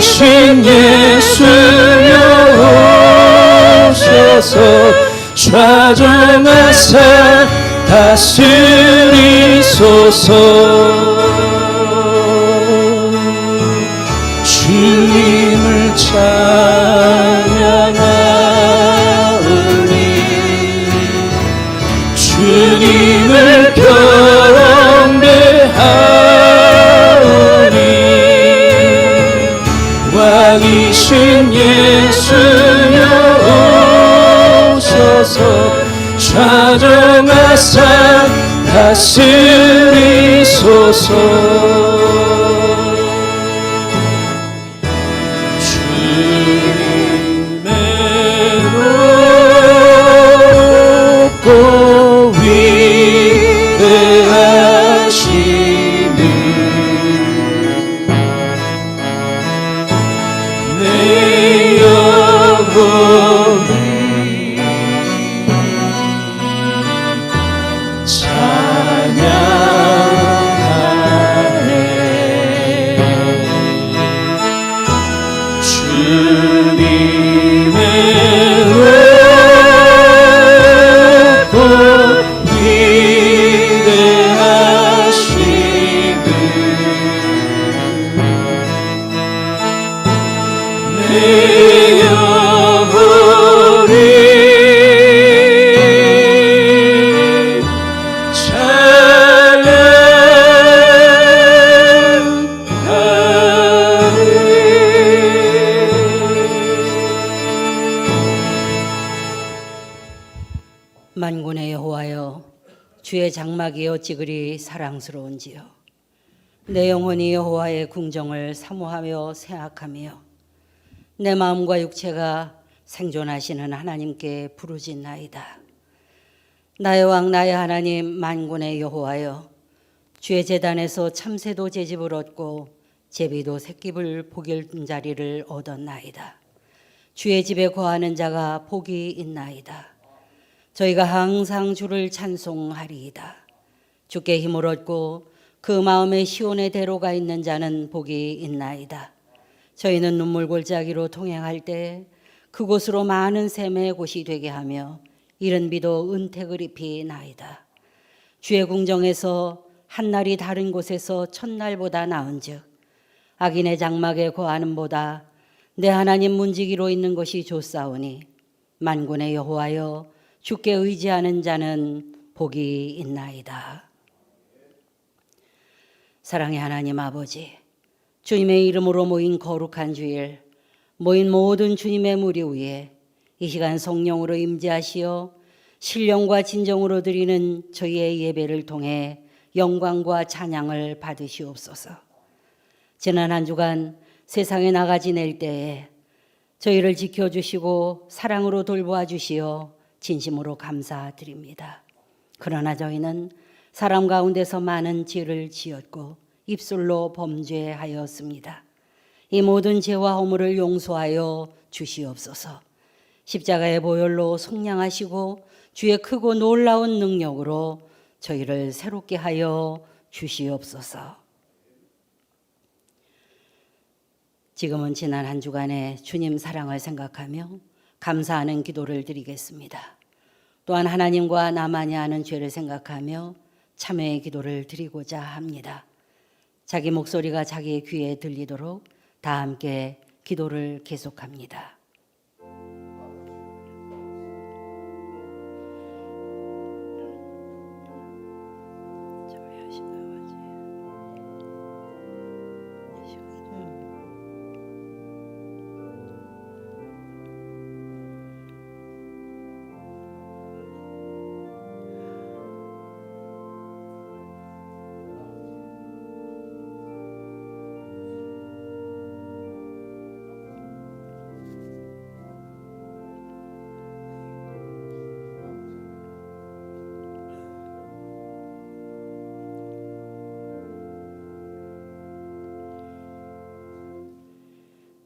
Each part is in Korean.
왕이신 예수여 오셔서 좌정하사 다스리소서. 주님을 찬양하오니 주님을 경배하오니 왕이신 예수여 오셔서 좌정하사 다스리소서. 주님의 높고 위대하심을 내 영혼이 찬양하네. 주님의 높고 위대하심을 내 영혼이 만군의 여호와여, 주의 장막이 어찌 그리 사랑스러운지요. 내 영혼이 여호와의 궁정을 사모하며 생각하며 내 마음과 육체가 생존하시는 하나님께 부르짖나이다. 나의 왕 나의 하나님 만군의 여호와여, 주의 제단에서 참새도 제집을 얻고 제비도 새끼를 복일 자리를 얻었나이다. 주의 집에 거하는 자가 복이 있나이다. 저희가 항상 주를 찬송하리이다. 주께 힘을 얻고 그 마음에 시온의 대로가 있는 자는 복이 있나이다. 저희는 눈물 골짜기로 통행할 때 그곳으로 많은 샘의 곳이 되게 하며 이른 비도 은택을 입히나이다. 주의 궁정에서 한날이 다른 곳에서 첫날보다 나은즉 악인의 장막에 거하는보다 내 하나님 문지기로 있는 것이 좋사오니 만군의 여호와여, 주께 의지하는 자는 복이 있나이다. 사랑의 하나님 아버지, 주님의 이름으로 모인 거룩한 주일, 모인 모든 주님의 무리 위에 이 시간 성령으로 임재하시어 신령과 진정으로 드리는 저희의 예배를 통해 영광과 찬양을 받으시옵소서. 지난 한 주간 세상에 나가 지낼 때에 저희를 지켜주시고 사랑으로 돌보아 주시어 진심으로 감사드립니다. 그러나 저희는 사람 가운데서 많은 죄를 지었고 입술로 범죄하였습니다. 이 모든 죄와 허물을 용서하여 주시옵소서. 십자가의 보혈로 속량하시고 주의 크고 놀라운 능력으로 저희를 새롭게 하여 주시옵소서. 지금은 지난 한 주간의 주님 사랑을 생각하며 감사하는 기도를 드리겠습니다. 또한 하나님과 나만이 아는 죄를 생각하며 참회의 기도를 드리고자 합니다. 자기 목소리가 자기의 귀에 들리도록 다 함께 기도를 계속합니다.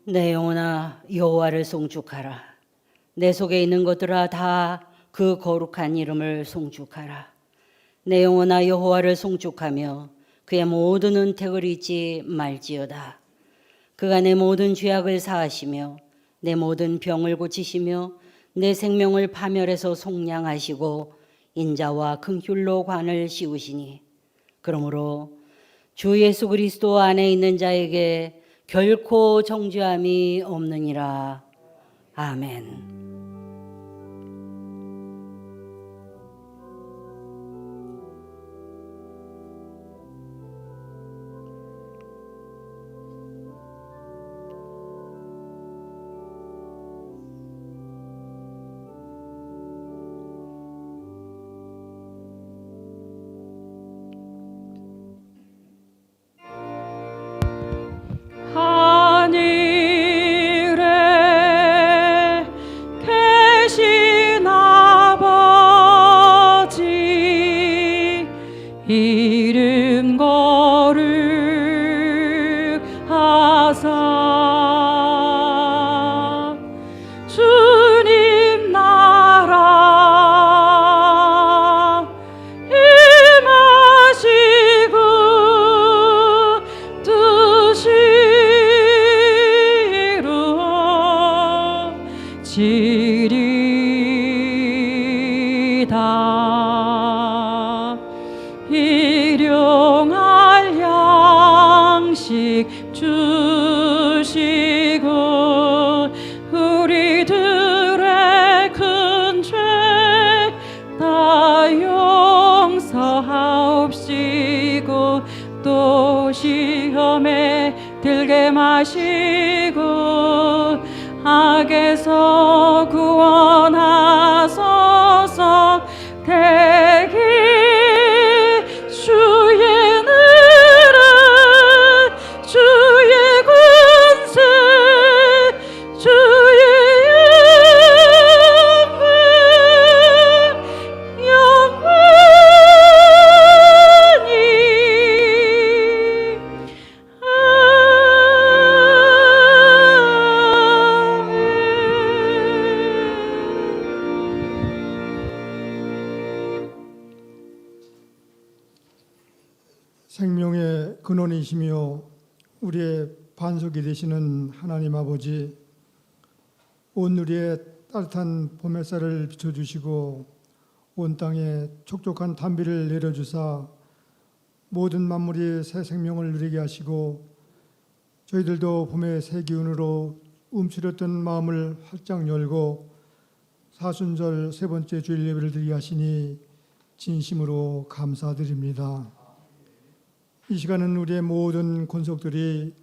내 영혼아 여호와를 송축하라. 내 속에 있는 것들아 다 그 거룩한 이름을 송축하라. 내 영혼아 여호와를 송축하며 그의 모든 은택을 잊지 말지어다. 그가 내 모든 죄악을 사하시며 내 모든 병을 고치시며 내 생명을 파멸해서 속량하시고 인자와 긍휼로 관을 씌우시니 그러므로 주 예수 그리스도 안에 있는 자에게 결코 정죄함이 없느니라. 아멘. 하늘에 계신 아버지 이름 거룩하사 주님 나라 임하시고 뜻이 지리다. 일용할 양식 주시고 우리들의 큰 죄 다 용서하옵시고 또 시험에 들게 마시고 악에서 구원하소서. 대기 주의 나라 주의 권세 주의 생명의 근원이시며 우리의 반석이 되시는 하나님 아버지, 온누리에 따뜻한 봄 햇살을 비춰주시고 온 땅에 촉촉한 단비를 내려주사 모든 만물이 새 생명을 누리게 하시고 저희들도 봄의 새 기운으로 움츠렸던 마음을 활짝 열고 사순절 세 번째 주일 예배를 드리게 하시니 진심으로 감사드립니다. 이 시간은 우리의 모든 권속들이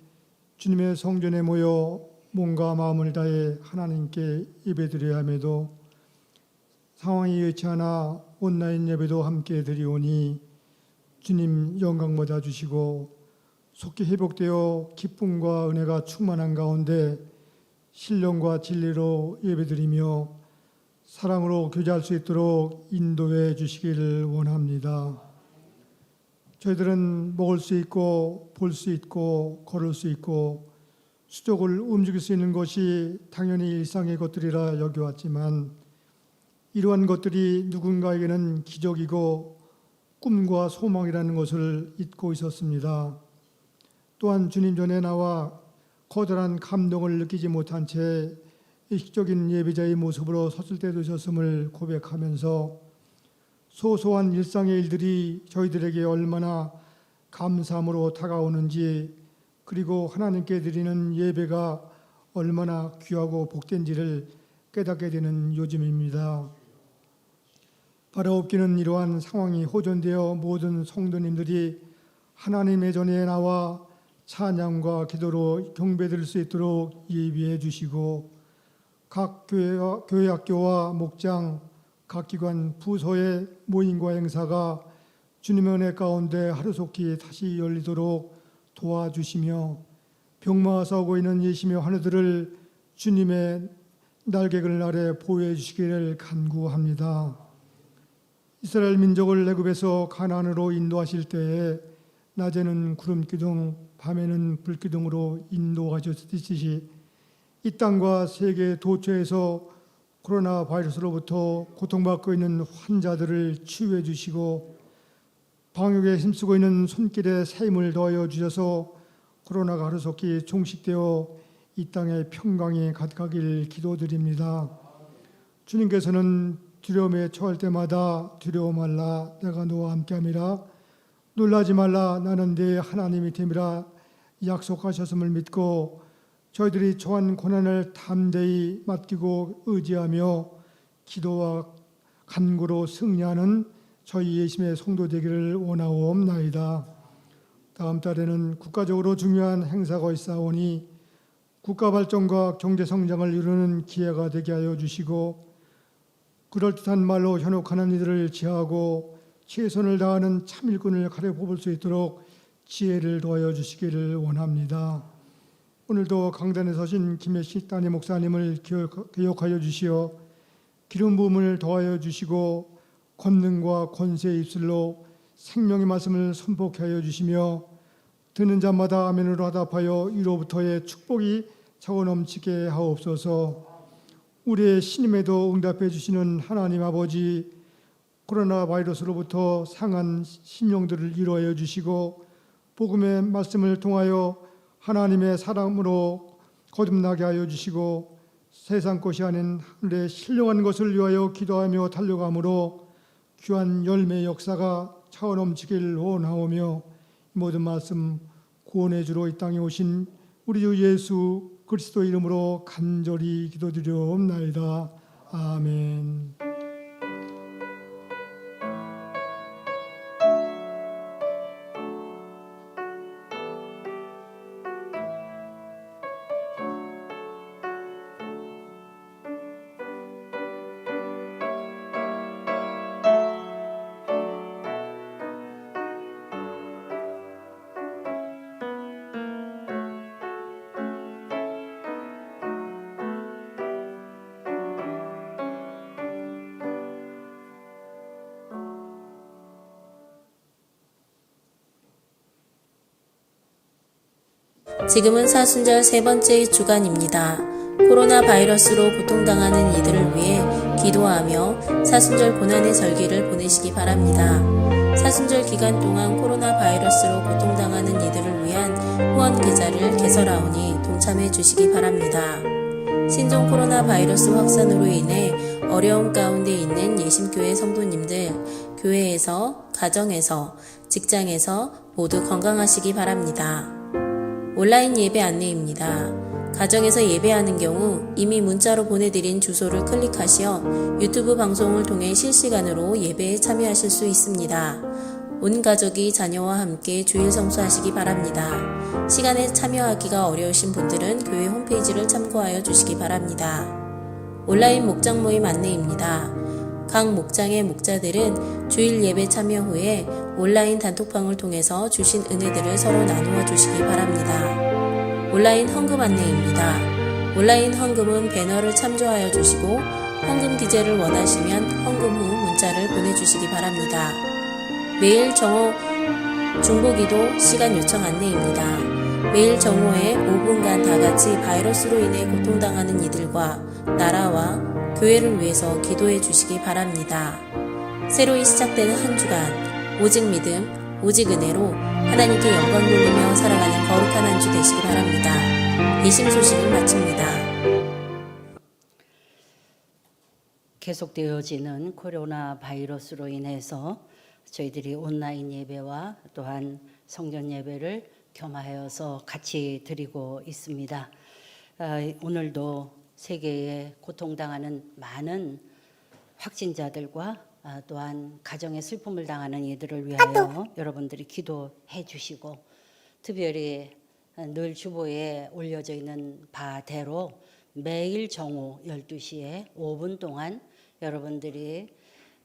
주님의 성전에 모여 몸과 마음을 다해 하나님께 예배드려야 함에도 상황이 여의치 않아 온라인 예배도 함께 드리오니 주님 영광 받아 주시고 속히 회복되어 기쁨과 은혜가 충만한 가운데 신령과 진리로 예배드리며 사랑으로 교제할 수 있도록 인도해 주시기를 원합니다. 저희들은 먹을 수 있고 볼 수 있고 걸을 수 있고 수족을 움직일 수 있는 것이 당연히 일상의 것들이라 여겨왔지만 이러한 것들이 누군가에게는 기적이고 꿈과 소망이라는 것을 잊고 있었습니다. 또한 주님 전에 나와 커다란 감동을 느끼지 못한 채 의식적인 예배자의 모습으로 섰을 때도 있었음을 고백하면서 소소한 일상의 일들이 저희들에게 얼마나 감사함으로 다가오는지, 그리고 하나님께 드리는 예배가 얼마나 귀하고 복된지를 깨닫게 되는 요즘입니다. 바라옵기는 이러한 상황이 호전되어 모든 성도님들이 하나님의 전에 나와 찬양과 기도로 경배드릴 수 있도록 예비해 주시고 각 교회 학교와 목장, 각 기관 부서의 모임과 행사가 주님의 은혜 가운데 하루속히 다시 열리도록 도와주시며 병마와 싸우고 있는 예시며 하늘들을 주님의 날개글 아래 보호해 주시기를 간구합니다. 이스라엘 민족을 애굽에서 가나안으로 인도하실 때에 낮에는 구름 기둥, 밤에는 불 기둥으로 인도하셨듯이 이 땅과 세계 도처에서 코로나 바이러스로부터 고통받고 있는 환자들을 치유해 주시고 방역에 힘쓰고 있는 손길에 새 힘을 더하여 주셔서 코로나가 하루속히 종식되어 이 땅에 평강이 가득하길 기도드립니다. 주님께서는 두려움에 처할 때마다 두려워 말라 내가 너와 함께함이라 놀라지 말라 나는 네 하나님이 됨이라 약속하셨음을 믿고 저희들이 처한 고난을 담대히 맡기고 의지하며 기도와 간구로 승리하는 저희 예심의 성도 되기를 원하옵나이다. 다음 달에는 국가적으로 중요한 행사가 있사오니 국가 발전과 경제 성장을 이루는 기회가 되게 하여 주시고 그럴듯한 말로 현혹하는 이들을 지하고 최선을 다하는 참일꾼을 가려 뽑을 수 있도록 지혜를 더하여 주시기를 원합니다. 오늘도 강단에 서신 김혜식 담임 목사님을 기억하여 주시어 기름 부음을 더하여 주시고 권능과 권세의 입술로 생명의 말씀을 선포케 하여 주시며 듣는 자마다 아멘으로 화답하여 이로부터의 축복이 차고 넘치게 하옵소서. 우리의 신임에도 응답해 주시는 하나님 아버지, 코로나 바이러스로부터 상한 심령들을 이루어 주시고 복음의 말씀을 통하여 하나님의 사랑으로 거듭나게 하여 주시고 세상 것이 아닌 하늘의 신령한 것을 위하여 기도하며 달려감으로 귀한 열매의 역사가 차오 넘치길 원하오며 이 모든 말씀 구원의 주로 이 땅에 오신 우리 주 예수 그리스도 이름으로 간절히 기도드리옵나이다. 아멘. 지금은 사순절 세 번째 주간입니다. 코로나 바이러스로 고통당하는 이들을 위해 기도하며 사순절 고난의 절기를 보내시기 바랍니다. 사순절 기간 동안 코로나 바이러스로 고통당하는 이들을 위한 후원 계좌를 개설하오니 동참해 주시기 바랍니다. 신종 코로나 바이러스 확산으로 인해 어려움 가운데 있는 예심교회 성도님들, 교회에서, 가정에서, 직장에서 모두 건강하시기 바랍니다. 온라인 예배 안내입니다. 가정에서 예배하는 경우 이미 문자로 보내드린 주소를 클릭하시어 유튜브 방송을 통해 실시간으로 예배에 참여하실 수 있습니다. 온 가족이 자녀와 함께 주일 성수하시기 바랍니다. 시간에 참여하기가 어려우신 분들은 교회 홈페이지를 참고하여 주시기 바랍니다. 온라인 목장 모임 안내입니다. 각 목장의 목자들은 주일 예배 참여 후에 온라인 단톡방을 통해서 주신 은혜들을 서로 나누어 주시기 바랍니다. 온라인 헌금 안내입니다. 온라인 헌금은 배너를 참조하여 주시고 헌금 기재를 원하시면 헌금 후 문자를 보내주시기 바랍니다. 매일 정오 중보기도 시간 요청 안내입니다. 매일 정오에 5분간 다같이 바이러스로 인해 고통당하는 이들과 나라와 교회를 위해서 기도해 주시기 바랍니다. 새로이 시작되는 한 주간 오직 믿음, 오직 은혜로 하나님께 영광 돌리며 살아가는 거룩한 한 주 되시기 바랍니다. 예심 소식을 마칩니다. 계속되어지는 코로나 바이러스로 인해서 저희들이 온라인 예배와 또한 성전 예배를 겸하여서 같이 드리고 있습니다. 오늘도 세계에 고통당하는 많은 확진자들과 또한 가정의 슬픔을 당하는 이들을 위하여 여러분들이 기도해 주시고 특별히 늘 주보에 올려져 있는 바대로 매일 정오 12시에 5분 동안 여러분들이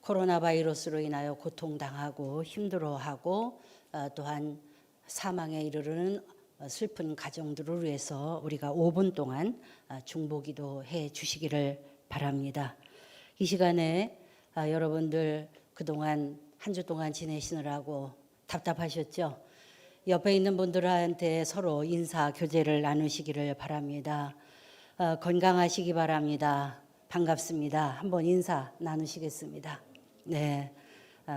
코로나 바이러스로 인하여 고통당하고 힘들어하고 또한 사망에 이르르는 슬픈 가정들을 위해서 우리가 5분 동안 중보기도 해 주시기를 바랍니다. 이 시간에 여러분들 그동안 한 주 동안 지내시느라고 답답하셨죠? 옆에 있는 분들한테 서로 인사 교제를 나누시기를 바랍니다. 건강하시기 바랍니다. 반갑습니다. 한번 인사 나누시겠습니다. 네,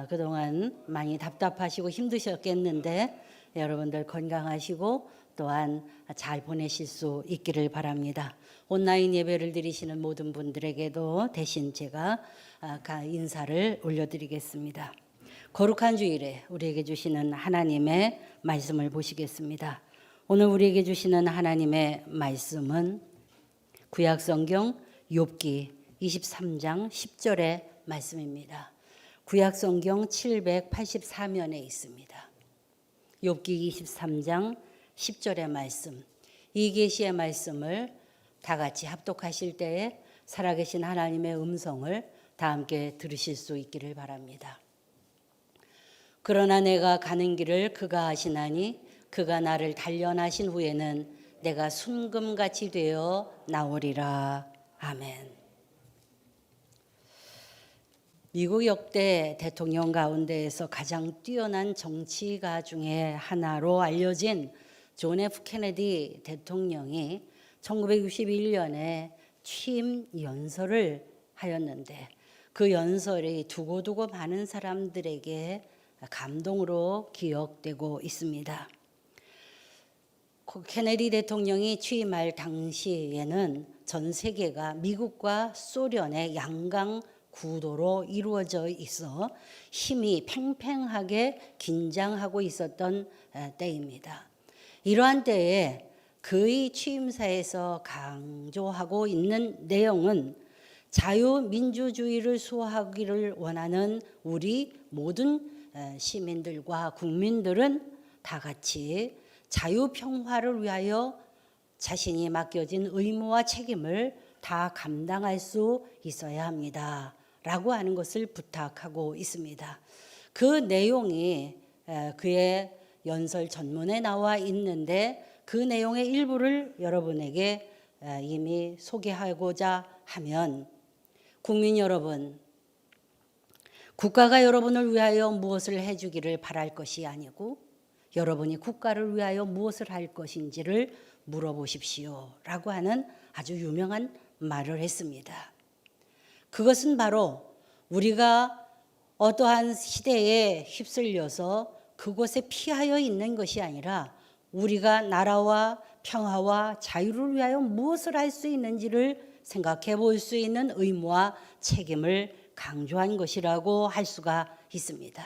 그동안 많이 답답하시고 힘드셨겠는데 여러분들 건강하시고 또한 잘 보내실 수 있기를 바랍니다. 온라인 예배를 드리시는 모든 분들에게도 대신 제가 인사를 올려드리겠습니다. 거룩한 주일에 우리에게 주시는 하나님의 말씀을 보시겠습니다. 오늘 우리에게 주시는 하나님의 말씀은 구약성경 욥기 23장 10절의 말씀입니다. 구약성경 784면에 있습니다. 욥기 23장 10절의 말씀, 이 계시의 말씀을 다 같이 합독하실 때에 살아계신 하나님의 음성을 다 함께 들으실 수 있기를 바랍니다. 그러나 내가 가는 길을 그가 아시나니 그가 나를 단련하신 후에는 내가 순금같이 되어 나오리라. 아멘. 미국 역대 대통령 가운데에서 가장 뛰어난 정치가 중에 하나로 알려진 존 F 케네디 대통령이 1961년에 취임 연설을 하였는데 그 연설이 두고두고 많은 사람들에게 감동으로 기억되고 있습니다. 케네디 대통령이 취임할 당시에는 전 세계가 미국과 소련의 양강 구도로 이루어져 있어 힘이 팽팽하게 긴장하고 있었던 때입니다. 이러한 때에 그의 취임사에서 강조하고 있는 내용은 자유민주주의를 수호하기를 원하는 우리 모든 시민들과 국민들은 다 같이 자유평화를 위하여 자신이 맡겨진 의무와 책임을 다 감당할 수 있어야 합니다. 라고 하는 것을 부탁하고 있습니다. 그 내용이 그의 연설 전문에 나와 있는데 그 내용의 일부를 여러분에게 이미 소개하고자 하면, 국민 여러분, 국가가 여러분을 위하여 무엇을 해주기를 바랄 것이 아니고 여러분이 국가를 위하여 무엇을 할 것인지를 물어보십시오 라고 하는 아주 유명한 말을 했습니다. 그것은 바로 우리가 어떠한 시대에 휩쓸려서 그곳에 피하여 있는 것이 아니라 우리가 나라와 평화와 자유를 위하여 무엇을 할 수 있는지를 생각해 볼 수 있는 의무와 책임을 강조한 것이라고 할 수가 있습니다.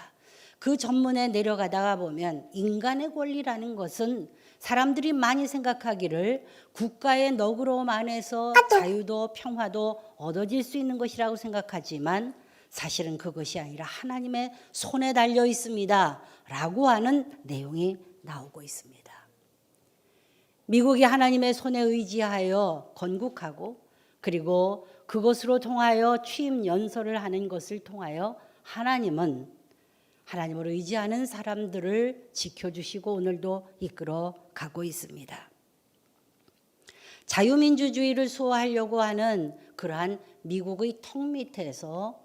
그 전문에 내려가다가 보면 인간의 권리라는 것은 사람들이 많이 생각하기를 국가의 너그러움 안에서 자유도 평화도 얻어질 수 있는 것이라고 생각하지만 사실은 그것이 아니라 하나님의 손에 달려 있습니다 라고 하는 내용이 나오고 있습니다. 미국이 하나님의 손에 의지하여 건국하고 그리고 그것으로 통하여 취임 연설을 하는 것을 통하여 하나님은 하나님을 의지하는 사람들을 지켜주시고 오늘도 이끌어 가고 있습니다. 자유민주주의를 수호하려고 하는 그러한 미국의 턱 밑에서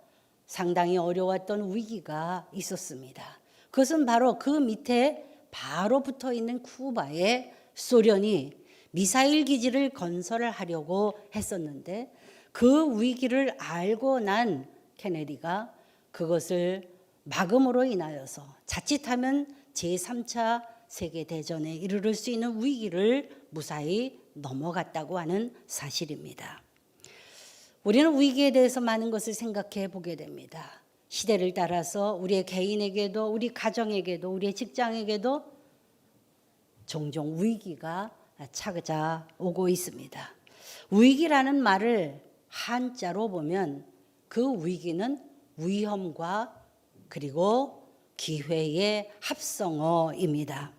상당히 어려웠던 위기가 있었습니다. 그것은 바로 그 밑에 바로 붙어 있는 쿠바에 소련이 미사일 기지를 건설을 하려고 했었는데 그 위기를 알고 난 케네디가 그것을 막음으로 인하여서 자칫하면 제3차 세계대전에 이르를 수 있는 위기를 무사히 넘어갔다고 하는 사실입니다. 우리는 위기에 대해서 많은 것을 생각해 보게 됩니다. 시대를 따라서 우리의 개인에게도 우리 가정에게도 우리의 직장에게도 종종 위기가 찾아오고 있습니다. 위기라는 말을 한자로 보면 그 위기는 위험과 그리고 기회의 합성어입니다.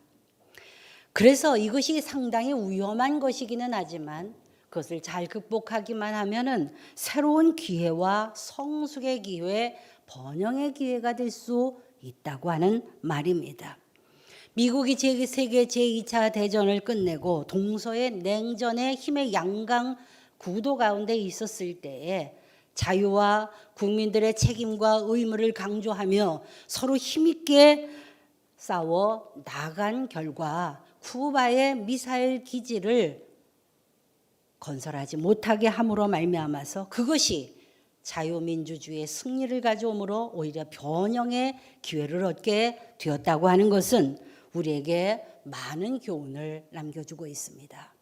그래서 이것이 상당히 위험한 것이기는 하지만 그것을 잘 극복하기만 하면은 새로운 기회와 성숙의 기회, 번영의 기회가 될 수 있다고 하는 말입니다. 미국이 세계 제2차 대전을 끝내고 동서의 냉전의 힘의 양강 구도 가운데 있었을 때에 자유와 국민들의 책임과 의무를 강조하며 서로 힘있게 싸워 나간 결과 쿠바의 미사일 기지를 건설하지 못하게 함으로 말미암아서 그것이 자유민주주의의 승리를 가져오므로 오히려 변형의 기회를 얻게 되었다고 하는 것은 우리에게 많은 교훈을 남겨주고 있습니다.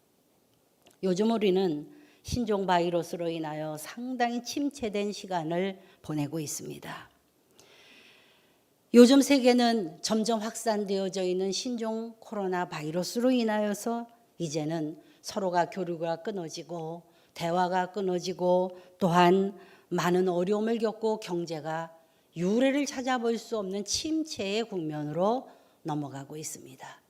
요즘 우리는 신종 바이러스로 인하여 상당히 침체된 시간을 보내고 있습니다. 요즘 세계는 점점 확산되어져 있는 신종 코로나 바이러스로 인하여서 이제는 서로가 교류가 끊어지고 대화가 끊어지고 또한 많은 어려움을 겪고 경제가 유례를 찾아볼 수 없는 침체의 국면으로 넘어가고 있습니다.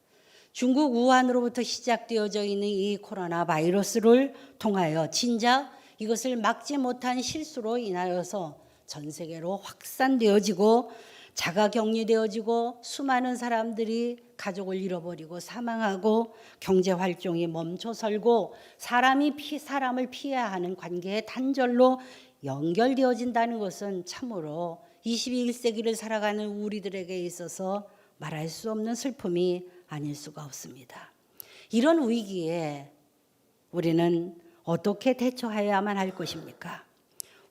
중국 우한으로부터 시작되어져 있는 이 코로나 바이러스를 통하여 진작 이것을 막지 못한 실수로 인하여서 전 세계로 확산되어지고 자가격리되어지고 수많은 사람들이 가족을 잃어버리고 사망하고 경제활동이 멈춰설고 사람을 피해야 하는 관계의 단절로 연결되어진다는 것은 참으로 21세기를 살아가는 우리들에게 있어서 말할 수 없는 슬픔이 아닐 수가 없습니다. 이런 위기에 우리는 어떻게 대처해야만 할 것입니까?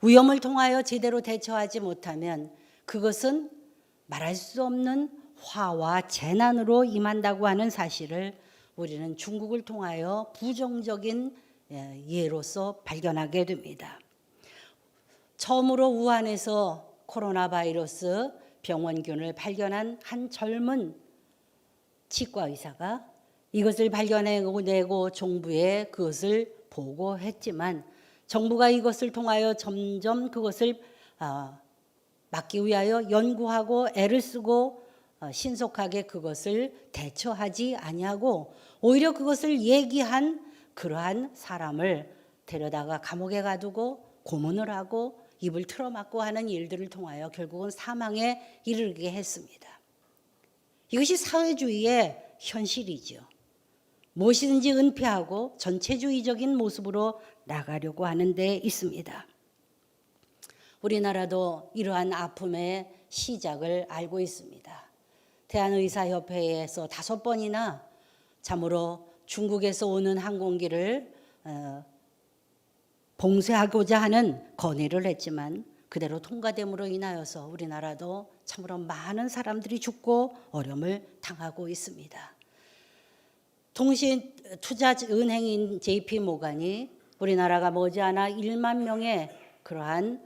위험을 통하여 제대로 대처하지 못하면 그것은 말할 수 없는 화와 재난으로 임한다고 하는 사실을 우리는 중국을 통하여 부정적인 예로서 발견하게 됩니다. 처음으로 우한에서 코로나 바이러스 병원균을 발견한 한 젊은 치과 의사가 이것을 발견해내고 정부에 그것을 보고했지만 정부가 이것을 통하여 점점 그것을 막기 위하여 연구하고 애를 쓰고 신속하게 그것을 대처하지 아니하고 오히려 그것을 얘기한 그러한 사람을 데려다가 감옥에 가두고 고문을 하고 입을 틀어막고 하는 일들을 통하여 결국은 사망에 이르게 했습니다. 이것이 사회주의의 현실이죠. 무엇이든지 은폐하고 전체주의적인 모습으로 나가려고 하는 데 있습니다. 우리나라도 이러한 아픔의 시작을 알고 있습니다. 대한의사협회에서 5번이나 참으로 중국에서 오는 항공기를 봉쇄하고자 하는 건의를 했지만 그대로 통과됨으로 인하여서 우리나라도 참으로 많은 사람들이 죽고 어려움을 당하고 있습니다. 통신투자은행인 JP모간이 우리나라가 머지않아 1만 명의 그러한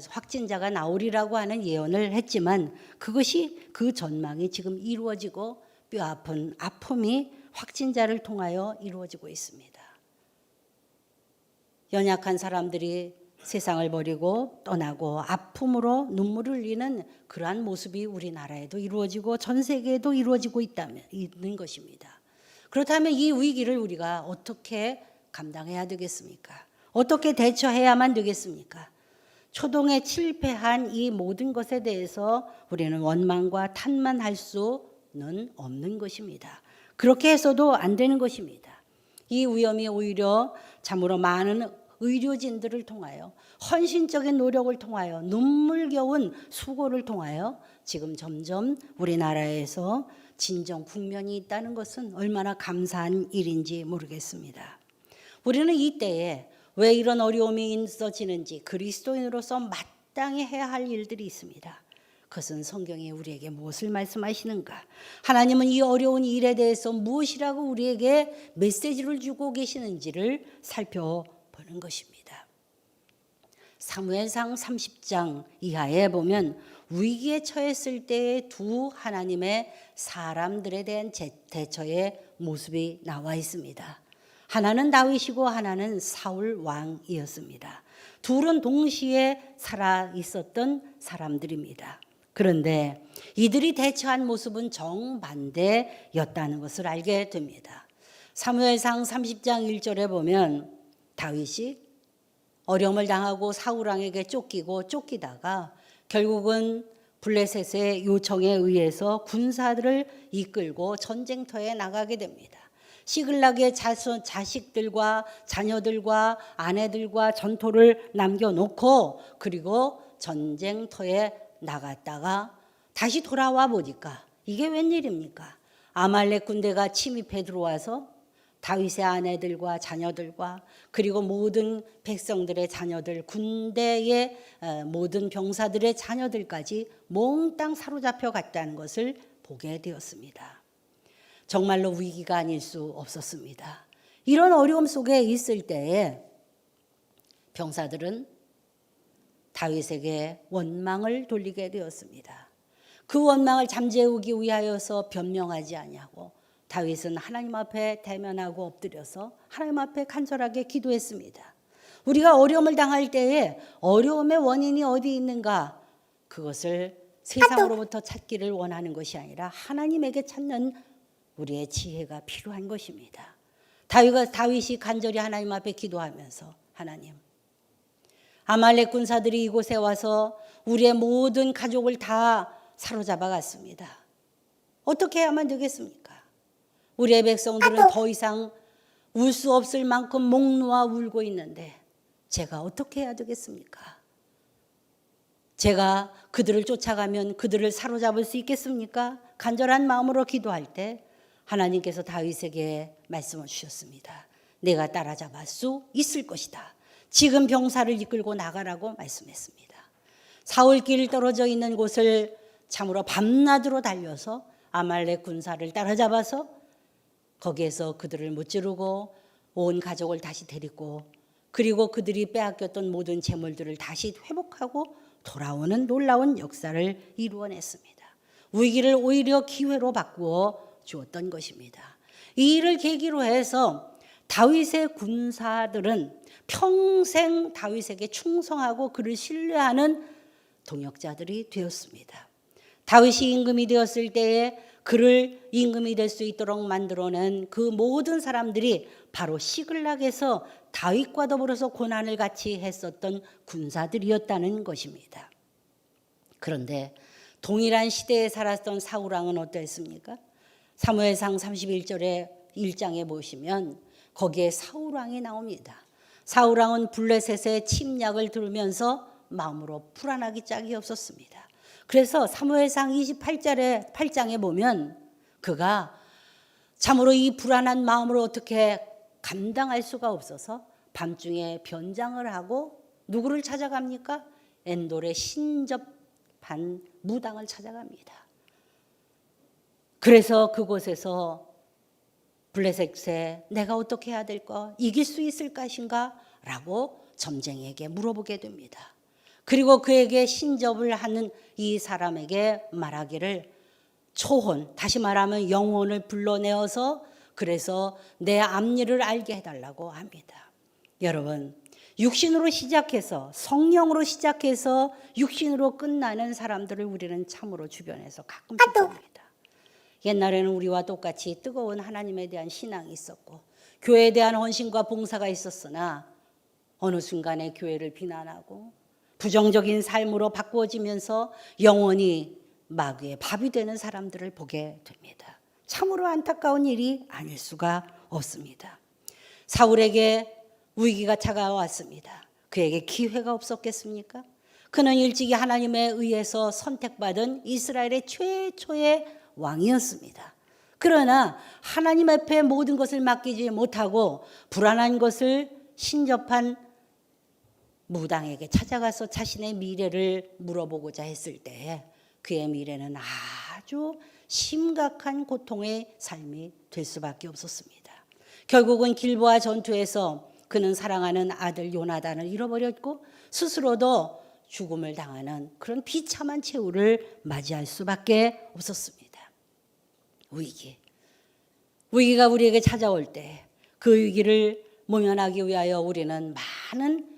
확진자가 나오리라고 하는 예언을 했지만 그것이 그 전망이 지금 이루어지고 뼈아픈 아픔이 확진자를 통하여 이루어지고 있습니다. 연약한 사람들이 세상을 버리고 떠나고 아픔으로 눈물을 흘리는 그러한 모습이 우리나라에도 이루어지고 전 세계에도 이루어지고 있는 것입니다. 그렇다면 이 위기를 우리가 어떻게 감당해야 되겠습니까? 어떻게 대처해야만 되겠습니까? 초동에 실패한 이 모든 것에 대해서 우리는 원망과 탓만 할 수는 없는 것입니다. 그렇게 해서도 안 되는 것입니다. 이 위험이 오히려 참으로 많은 의료진들을 통하여 헌신적인 노력을 통하여 눈물겨운 수고를 통하여 지금 점점 우리나라에서 진정 국면이 있다는 것은 얼마나 감사한 일인지 모르겠습니다. 우리는 이때에 왜 이런 어려움이 있어지는지 그리스도인으로서 마땅히 해야 할 일들이 있습니다. 그것은 성경이 우리에게 무엇을 말씀하시는가? 하나님은 이 어려운 일에 대해서 무엇이라고 우리에게 메시지를 주고 계시는지를 살펴보는 것입니다. 사무엘상 30장 이하에 보면 위기에 처했을 때의 두 하나님의 사람들에 대한 대처의 모습이 나와 있습니다. 하나는 다윗이고 하나는 사울 왕이었습니다. 둘은 동시에 살아 있었던 사람들입니다. 그런데 이들이 대처한 모습은 정반대였다는 것을 알게 됩니다. 사무엘상 30장 1절에 보면 다윗이 어려움을 당하고 사울 왕에게 쫓기다가 결국은 블레셋의 요청에 의해서 군사들을 이끌고 전쟁터에 나가게 됩니다. 시글락의 자식들과 자녀들과 아내들과 전토를 남겨놓고 그리고 전쟁터에 나갔다가 다시 돌아와 보니까 이게 웬일입니까? 아말렉 군대가 침입해 들어와서 다윗의 아내들과 자녀들과 그리고 모든 백성들의 자녀들, 군대의 모든 병사들의 자녀들까지 몽땅 사로잡혀 갔다는 것을 보게 되었습니다. 정말로 위기가 아닐 수 없었습니다. 이런 어려움 속에 있을 때에 병사들은 다윗에게 원망을 돌리게 되었습니다. 그 원망을 잠재우기 위하여서 변명하지 아니하고 다윗은 하나님 앞에 대면하고 엎드려서 하나님 앞에 간절하게 기도했습니다. 우리가 어려움을 당할 때에 어려움의 원인이 어디 있는가, 그것을 세상으로부터 찾기를 원하는 것이 아니라 하나님에게 찾는 우리의 지혜가 필요한 것입니다. 다윗이 간절히 하나님 앞에 기도하면서, 하나님, 아말렉 군사들이 이곳에 와서 우리의 모든 가족을 다 사로잡아 갔습니다. 어떻게 해야만 되겠습니까? 우리의 백성들은 더 이상 울 수 없을 만큼 목 놓아 울고 있는데 제가 어떻게 해야 되겠습니까? 제가 그들을 쫓아가면 그들을 사로잡을 수 있겠습니까? 간절한 마음으로 기도할 때 하나님께서 다윗에게 말씀을 주셨습니다. 내가 따라잡을 수 있을 것이다. 지금 병사를 이끌고 나가라고 말씀했습니다. 사울길 떨어져 있는 곳을 참으로 밤낮으로 달려서 아말렉 군사를 따라잡아서 거기에서 그들을 무찌르고 온 가족을 다시 데리고, 그리고 그들이 빼앗겼던 모든 재물들을 다시 회복하고 돌아오는 놀라운 역사를 이루어냈습니다. 위기를 오히려 기회로 바꾸어 주었던 것입니다. 이 일을 계기로 해서 다윗의 군사들은 평생 다윗에게 충성하고 그를 신뢰하는 동역자들이 되었습니다. 다윗이 임금이 되었을 때에 그를 임금이 될 수 있도록 만들어낸 그 모든 사람들이 바로 시글락에서 다윗과 더불어서 고난을 같이 했었던 군사들이었다는 것입니다. 그런데 동일한 시대에 살았던 사울왕은 어땠습니까? 사무엘상 31절에 1장에 보시면 거기에 사울왕이 나옵니다. 사울왕은 블레셋의 침략을 들으면서 마음으로 불안하기 짝이 없었습니다. 그래서 사무엘상 28장에 보면 그가 참으로 이 불안한 마음을 어떻게 감당할 수가 없어서 밤중에 변장을 하고 누구를 찾아갑니까? 엔돌의 신접한 무당을 찾아갑니다. 그래서 그곳에서 블레셋에 내가 어떻게 해야 될까? 이길 수 있을 것인가? 라고 점쟁이에게 물어보게 됩니다. 그리고 그에게 신접을 하는 이 사람에게 말하기를 초혼, 다시 말하면 영혼을 불러내어서 그래서 내 앞일을 알게 해달라고 합니다. 여러분, 육신으로 시작해서 성령으로 시작해서 육신으로 끝나는 사람들을 우리는 참으로 주변에서 가끔씩 봅니다. 옛날에는 우리와 똑같이 뜨거운 하나님에 대한 신앙이 있었고 교회에 대한 헌신과 봉사가 있었으나 어느 순간에 교회를 비난하고 부정적인 삶으로 바꾸어지면서 영원히 마귀의 밥이 되는 사람들을 보게 됩니다. 참으로 안타까운 일이 아닐 수가 없습니다. 사울에게 위기가 찾아왔습니다. 그에게 기회가 없었겠습니까? 그는 일찍이 하나님에 의해서 선택받은 이스라엘의 최초의 왕이었습니다. 그러나 하나님 앞에 모든 것을 맡기지 못하고 불안한 것을 신접한 무당에게 찾아가서 자신의 미래를 물어보고자 했을 때 그의 미래는 아주 심각한 고통의 삶이 될 수밖에 없었습니다. 결국은 길보아 전투에서 그는 사랑하는 아들 요나단을 잃어버렸고 스스로도 죽음을 당하는 그런 비참한 최후를 맞이할 수밖에 없었습니다. 위기가 우리에게 찾아올 때 그 위기를 모면하기 위하여 우리는 많은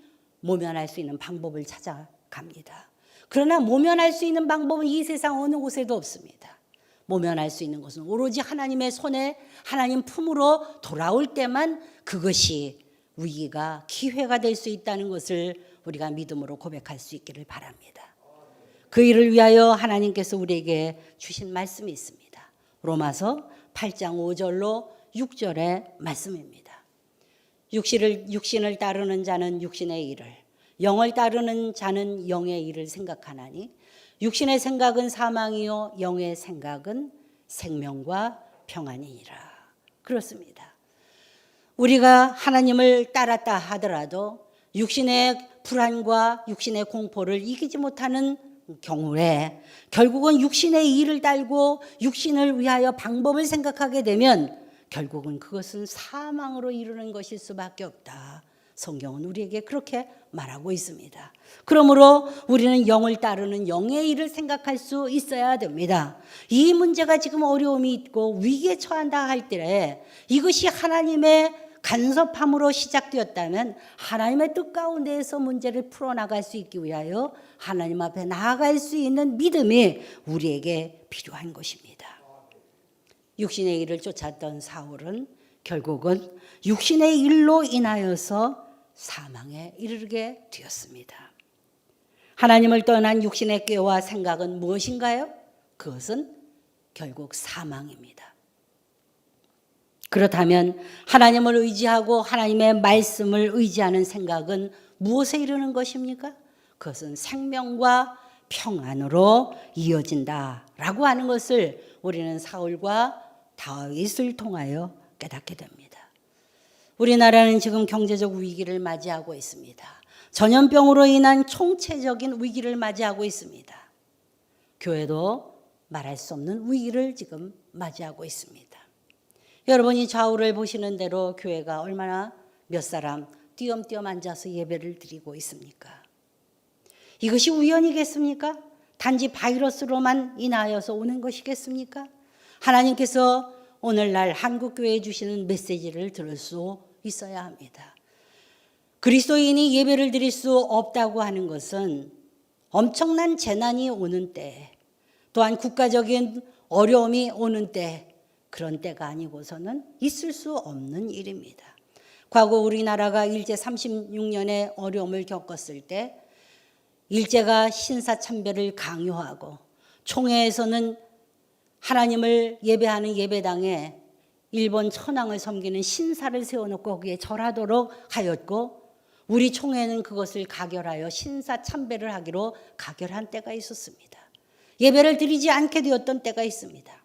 모면할 수 있는 방법을 찾아갑니다. 그러나 모면할 수 있는 방법은 이 세상 어느 곳에도 없습니다. 모면할 수 있는 것은 오로지 하나님의 손에 하나님 품으로 돌아올 때만 그것이 위기가 기회가 될 수 있다는 것을 우리가 믿음으로 고백할 수 있기를 바랍니다. 그 일을 위하여 하나님께서 우리에게 주신 말씀이 있습니다. 로마서 8장 5절로 6절의 말씀입니다. 육신을 따르는 자는 육신의 일을, 영을 따르는 자는 영의 일을 생각하나니 육신의 생각은 사망이요 영의 생각은 생명과 평안이니라. 그렇습니다. 우리가 하나님을 따랐다 하더라도 육신의 불안과 육신의 공포를 이기지 못하는 경우에 결국은 육신의 일을 달고 육신을 위하여 방법을 생각하게 되면 결국은 그것은 사망으로 이르는 것일 수밖에 없다. 성경은 우리에게 그렇게 말하고 있습니다. 그러므로 우리는 영을 따르는 영의 일을 생각할 수 있어야 됩니다. 이 문제가 지금 어려움이 있고 위기에 처한다 할 때 이것이 하나님의 간섭함으로 시작되었다면 하나님의 뜻 가운데에서 문제를 풀어나갈 수 있기 위하여 하나님 앞에 나아갈 수 있는 믿음이 우리에게 필요한 것입니다. 육신의 일을 쫓았던 사울은 결국은 육신의 일로 인하여서 사망에 이르게 되었습니다. 하나님을 떠난 육신의 꾀와 생각은 무엇인가요? 그것은 결국 사망입니다. 그렇다면 하나님을 의지하고 하나님의 말씀을 의지하는 생각은 무엇에 이르는 것입니까? 그것은 생명과 평안으로 이어진다라고 하는 것을 우리는 사울과 다윗을 통하여 깨닫게 됩니다. 우리나라는 지금 경제적 위기를 맞이하고 있습니다. 전염병으로 인한 총체적인 위기를 맞이하고 있습니다. 교회도 말할 수 없는 위기를 지금 맞이하고 있습니다. 여러분이 좌우를 보시는 대로 교회가 얼마나 몇 사람 띄엄띄엄 앉아서 예배를 드리고 있습니까? 이것이 우연이겠습니까? 단지 바이러스로만 인하여서 오는 것이겠습니까? 하나님께서 오늘날 한국교회에 주시는 메시지를 들을 수 있어야 합니다. 그리스도인이 예배를 드릴 수 없다고 하는 것은 엄청난 재난이 오는 때, 또한 국가적인 어려움이 오는 때, 그런 때가 아니고서는 있을 수 없는 일입니다. 과거 우리나라가 일제 36년의 어려움을 겪었을 때 일제가 신사참배를 강요하고 총회에서는 하나님을 예배하는 예배당에 일본 천황을 섬기는 신사를 세워놓고 거기에 절하도록 하였고 우리 총회는 그것을 가결하여 신사참배를 하기로 가결한 때가 있었습니다. 예배를 드리지 않게 되었던 때가 있습니다.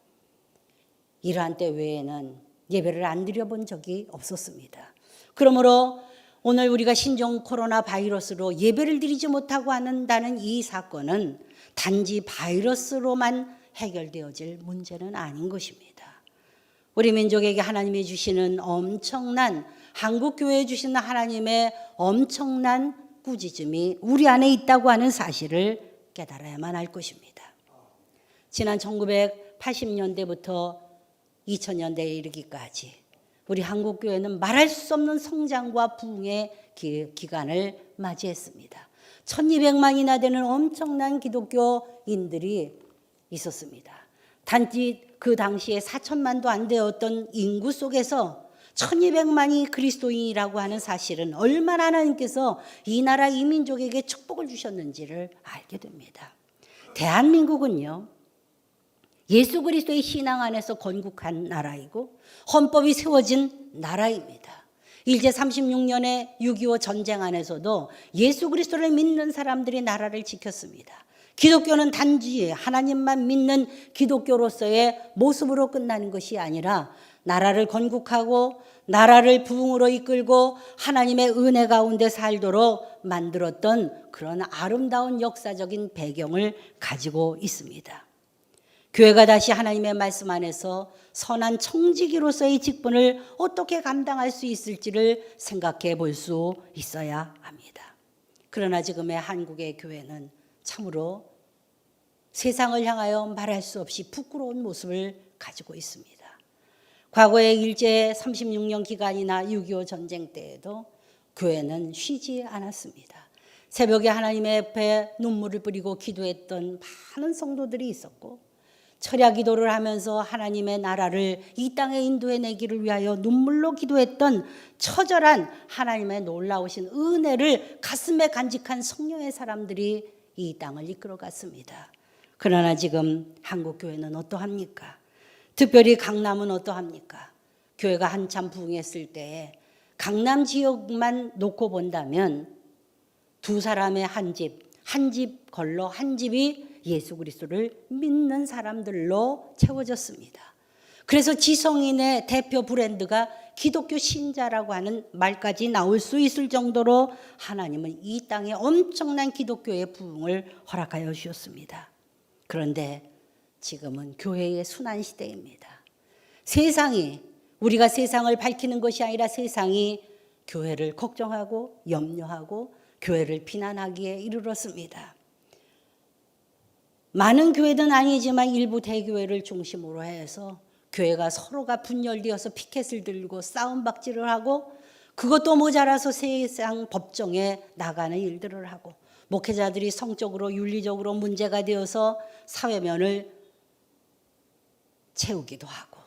이러한 때 외에는 예배를 안 드려본 적이 없었습니다. 그러므로 오늘 우리가 신종 코로나 바이러스로 예배를 드리지 못하고 한다는 이 사건은 단지 바이러스로만 해결되어질 문제는 아닌 것입니다. 우리 민족에게 하나님이 주시는 엄청난, 한국교회에 주시는 하나님의 엄청난 꾸짖음이 우리 안에 있다고 하는 사실을 깨달아야만 할 것입니다. 지난 1980년대부터 2000년대에 이르기까지 우리 한국교회는 말할 수 없는 성장과 부흥의 기간을 맞이했습니다. 1200만이나 되는 엄청난 기독교인들이 있었습니다. 단지 그 당시에 4천만도 안 되었던 인구 속에서 1200만이 그리스도인이라고 하는 사실은 얼마나 하나님께서 이 나라 이 민족에게 축복을 주셨는지를 알게 됩니다. 대한민국은요, 예수 그리스도의 신앙 안에서 건국한 나라이고 헌법이 세워진 나라입니다. 일제 36년의 6.25 전쟁 안에서도 예수 그리스도를 믿는 사람들이 나라를 지켰습니다. 기독교는 단지 하나님만 믿는 기독교로서의 모습으로 끝나는 것이 아니라 나라를 건국하고 나라를 부흥으로 이끌고 하나님의 은혜 가운데 살도록 만들었던 그런 아름다운 역사적인 배경을 가지고 있습니다. 교회가 다시 하나님의 말씀 안에서 선한 청지기로서의 직분을 어떻게 감당할 수 있을지를 생각해 볼 수 있어야 합니다. 그러나 지금의 한국의 교회는 참으로 세상을 향하여 말할 수 없이 부끄러운 모습을 가지고 있습니다. 과거에 일제 36년 기간이나 6.25 전쟁 때에도 교회는 쉬지 않았습니다. 새벽에 하나님의 앞에 눈물을 뿌리고 기도했던 많은 성도들이 있었고 철야 기도를 하면서 하나님의 나라를 이 땅에 인도해내기를 위하여 눈물로 기도했던 처절한 하나님의 놀라우신 은혜를 가슴에 간직한 성령의 사람들이 이 땅을 이끌어갔습니다. 그러나 지금 한국교회는 어떠합니까? 특별히 강남은 어떠합니까? 교회가 한참 부흥했을 때에 강남 지역만 놓고 본다면 두 사람의 한 집 걸로 한 집이 예수 그리스도를 믿는 사람들로 채워졌습니다. 그래서 지성인의 대표 브랜드가 기독교 신자라고 하는 말까지 나올 수 있을 정도로 하나님은 이 땅에 엄청난 기독교의 부흥을 허락하여 주셨습니다. 그런데 지금은 교회의 순환 시대입니다. 세상이, 우리가 세상을 밝히는 것이 아니라 세상이 교회를 걱정하고 염려하고 교회를 비난하기에 이르렀습니다. 많은 교회는 아니지만 일부 대교회를 중심으로 해서 교회가 서로가 분열되어서 피켓을 들고 싸움박질을 하고, 그것도 모자라서 세상 법정에 나가는 일들을 하고, 목회자들이 성적으로 윤리적으로 문제가 되어서 사회면을 채우기도 하고,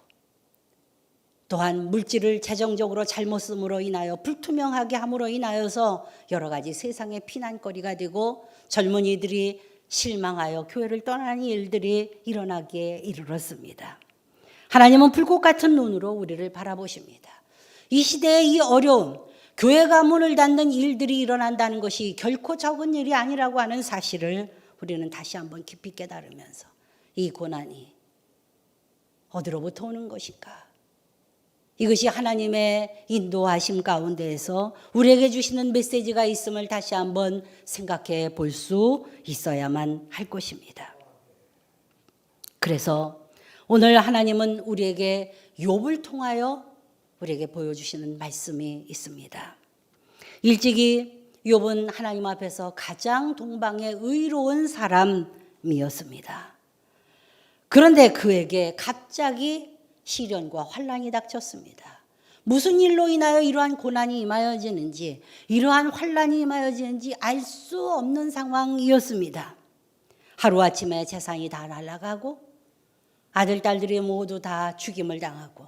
또한 물질을 재정적으로 잘못 씀으로 인하여 불투명하게 함으로 인하여서 여러 가지 세상의 피난거리가 되고 젊은이들이 실망하여 교회를 떠나는 일들이 일어나기에 이르렀습니다. 하나님은 불꽃 같은 눈으로 우리를 바라보십니다. 이 시대의 이 어려움, 교회가 문을 닫는 일들이 일어난다는 것이 결코 적은 일이 아니라고 하는 사실을 우리는 다시 한번 깊이 깨달으면서 이 고난이 어디로부터 오는 것인가? 이것이 하나님의 인도하심 가운데에서 우리에게 주시는 메시지가 있음을 다시 한번 생각해 볼 수 있어야만 할 것입니다. 그래서 오늘 하나님은 우리에게 욥을 통하여 우리에게 보여주시는 말씀이 있습니다. 일찍이 욥은 하나님 앞에서 가장 동방에 의로운 사람이었습니다. 그런데 그에게 갑자기 시련과 환난이 닥쳤습니다. 무슨 일로 인하여 이러한 고난이 임하여지는지, 이러한 환난이 임하여지는지 알 수 없는 상황이었습니다. 하루아침에 재산이 다 날아가고 아들, 딸들이 모두 다 죽임을 당하고,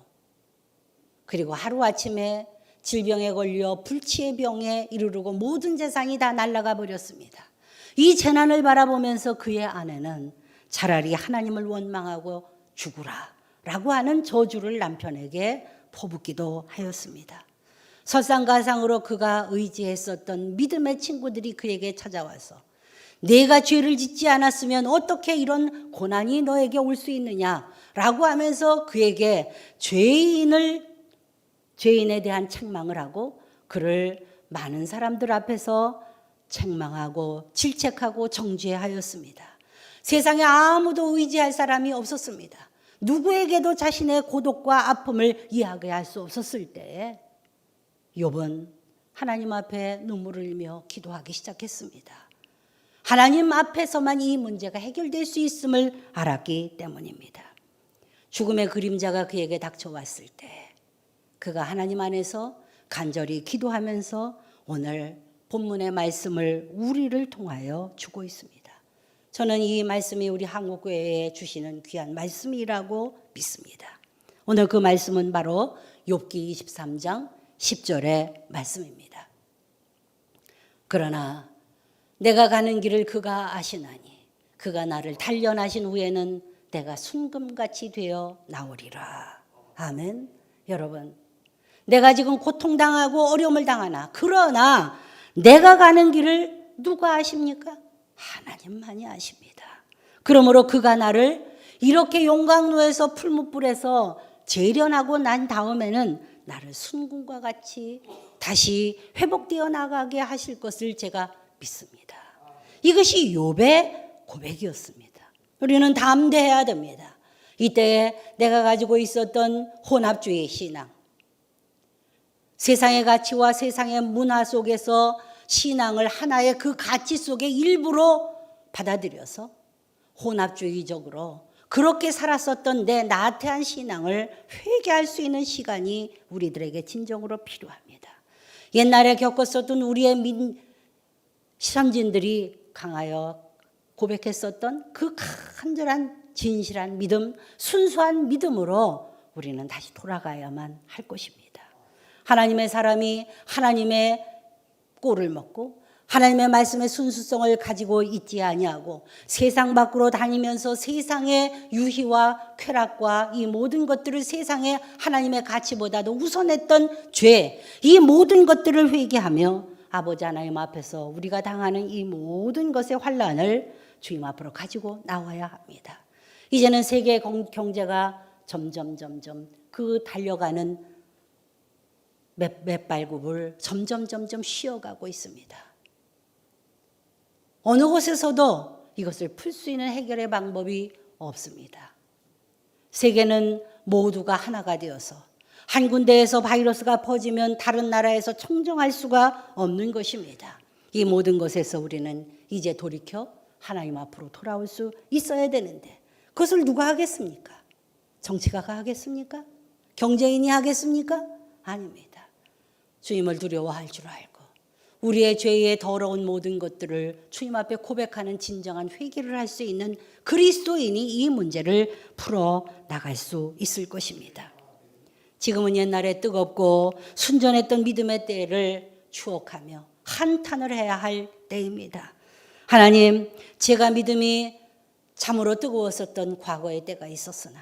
그리고 하루아침에 질병에 걸려 불치의 병에 이르르고 모든 재산이 다 날아가 버렸습니다. 이 재난을 바라보면서 그의 아내는 차라리 하나님을 원망하고 죽으라 라고 하는 저주를 남편에게 퍼붓기도 하였습니다. 설상가상으로 그가 의지했었던 믿음의 친구들이 그에게 찾아와서 내가 죄를 짓지 않았으면 어떻게 이런 고난이 너에게 올 수 있느냐라고 하면서 그에게 죄인에 대한 책망을 하고 그를 많은 사람들 앞에서 책망하고 질책하고 정죄하였습니다. 세상에 아무도 의지할 사람이 없었습니다. 누구에게도 자신의 고독과 아픔을 이야기할 수 없었을 때에 욥은 하나님 앞에 눈물을 흘리며 기도하기 시작했습니다. 하나님 앞에서만 이 문제가 해결될 수 있음을 알았기 때문입니다. 죽음의 그림자가 그에게 닥쳐왔을 때 그가 하나님 안에서 간절히 기도하면서 오늘 본문의 말씀을 우리를 통하여 주고 있습니다. 저는 이 말씀이 우리 한국교회에 주시는 귀한 말씀이라고 믿습니다. 오늘 그 말씀은 바로 욥기 23장 10절의 말씀입니다. 그러나 내가 가는 길을 그가 아시나니 그가 나를 단련하신 후에는 내가 순금같이 되어 나오리라. 아멘. 여러분, 내가 지금 고통당하고 어려움을 당하나 그러나 내가 가는 길을 누가 아십니까? 하나님만이 아십니다. 그러므로 그가 나를 이렇게 용광로에서 풀무불에서 재련하고 난 다음에는 나를 순금과 같이 다시 회복되어 나가게 하실 것을 제가 믿습니다. 이것이 욥의 고백이었습니다. 우리는 담대해야 됩니다. 이때 내가 가지고 있었던 혼합주의 신앙, 세상의 가치와 세상의 문화 속에서 신앙을 하나의 그 가치 속의 일부로 받아들여서 혼합주의적으로 그렇게 살았었던 내 나태한 신앙을 회개할 수 있는 시간이 우리들에게 진정으로 필요합니다. 옛날에 겪었었던 우리의 선진들이 강하여 고백했었던 그 간절한 진실한 믿음, 순수한 믿음으로 우리는 다시 돌아가야만 할 것입니다. 하나님의 사람이 하나님의 꼴을 먹고 하나님의 말씀의 순수성을 가지고 있지 아니하고 세상 밖으로 다니면서 세상의 유희와 쾌락과 이 모든 것들을 세상의 하나님의 가치보다도 우선했던 죄, 이 모든 것들을 회개하며 아버지 하나님 앞에서 우리가 당하는 이 모든 것의 환난을 주님 앞으로 가지고 나와야 합니다. 이제는 세계 경제가 점점 그 달려가는 맷발굽을 점점 쉬어가고 있습니다. 어느 곳에서도 이것을 풀 수 있는 해결의 방법이 없습니다. 세계는 모두가 하나가 되어서 한 군데에서 바이러스가 퍼지면 다른 나라에서 청정할 수가 없는 것입니다. 이 모든 것에서 우리는 이제 돌이켜 하나님 앞으로 돌아올 수 있어야 되는데 그것을 누가 하겠습니까? 정치가가 하겠습니까? 경제인이 하겠습니까? 아닙니다. 주님을 두려워할 줄 알고 우리의 죄의 더러운 모든 것들을 주님 앞에 고백하는 진정한 회개를 할 수 있는 그리스도인이 이 문제를 풀어 나갈 수 있을 것입니다. 지금은 옛날에 뜨겁고 순전했던 믿음의 때를 추억하며 한탄을 해야 할 때입니다. 하나님, 제가 믿음이 참으로 뜨거웠었던 과거의 때가 있었으나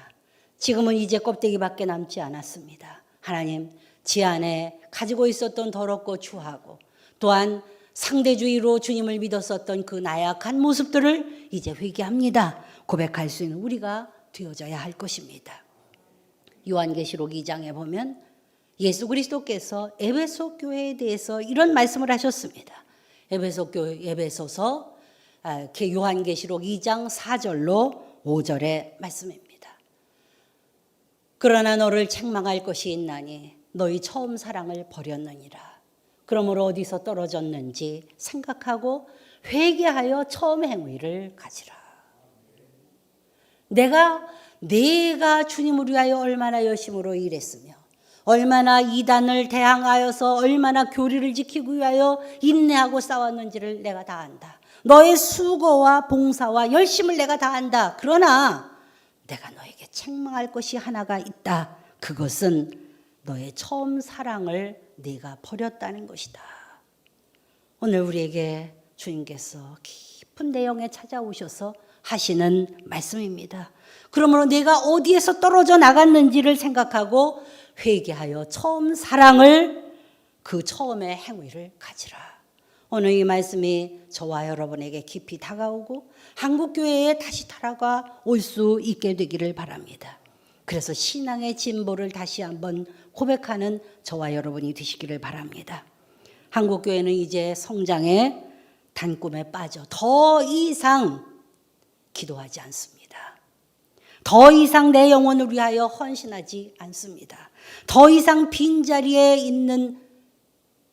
지금은 이제 껍데기밖에 남지 않았습니다. 하나님, 제 안에 가지고 있었던 더럽고 추하고 또한 상대주의로 주님을 믿었었던 그 나약한 모습들을 이제 회개합니다. 고백할 수 있는 우리가 되어져야 할 것입니다. 요한계시록 2장에 보면 예수 그리스도께서 에베소 교회에 대해서 이런 말씀을 하셨습니다. 에베소서 요한계시록 2장 4절로 5절의 말씀입니다. 그러나 너를 책망할 것이 있나니 너희 처음 사랑을 버렸느니라. 그러므로 어디서 떨어졌는지 생각하고 회개하여 처음 행위를 가지라. 내가 주님을 위하여 얼마나 열심으로 일했으며 얼마나 이단을 대항하여서 얼마나 교리를 지키기 위하여 인내하고 싸웠는지를 내가 다 안다. 너의 수고와 봉사와 열심을 내가 다 안다. 그러나 내가 너에게 책망할 것이 하나가 있다. 그것은 너의 처음 사랑을 네가 버렸다는 것이다. 오늘 우리에게 주님께서 깊은 내용에 찾아오셔서 하시는 말씀입니다. 그러므로 내가 어디에서 떨어져 나갔는지를 생각하고 회개하여 처음 사랑을 그 처음의 행위를 가지라. 오늘 이 말씀이 저와 여러분에게 깊이 다가오고 한국교회에 다시 돌아가 올 수 있게 되기를 바랍니다. 그래서 신앙의 진보를 다시 한번 고백하는 저와 여러분이 되시기를 바랍니다. 한국교회는 이제 성장의 단꿈에 빠져 더 이상 기도하지 않습니다. 더 이상 내 영혼을 위하여 헌신하지 않습니다. 더 이상 빈자리에 있는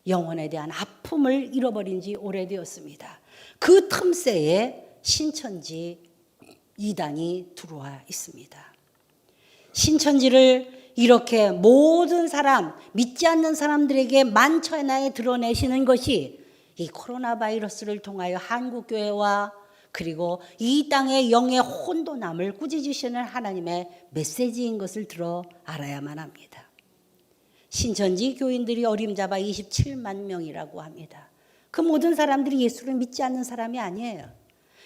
영혼에 대한 아픔을 잃어버린 지 오래되었습니다. 그 틈새에 신천지 이단이 들어와 있습니다. 신천지를 이렇게 모든 사람, 믿지 않는 사람들에게 만천하에 드러내시는 것이 이 코로나 바이러스를 통하여 한국교회와 그리고 이 땅의 영의 혼돈함을 꾸짖으시는 하나님의 메시지인 것을 들어 알아야만 합니다. 신천지 교인들이 어림잡아 27만 명이라고 합니다. 그 모든 사람들이 예수를 믿지 않는 사람이 아니에요.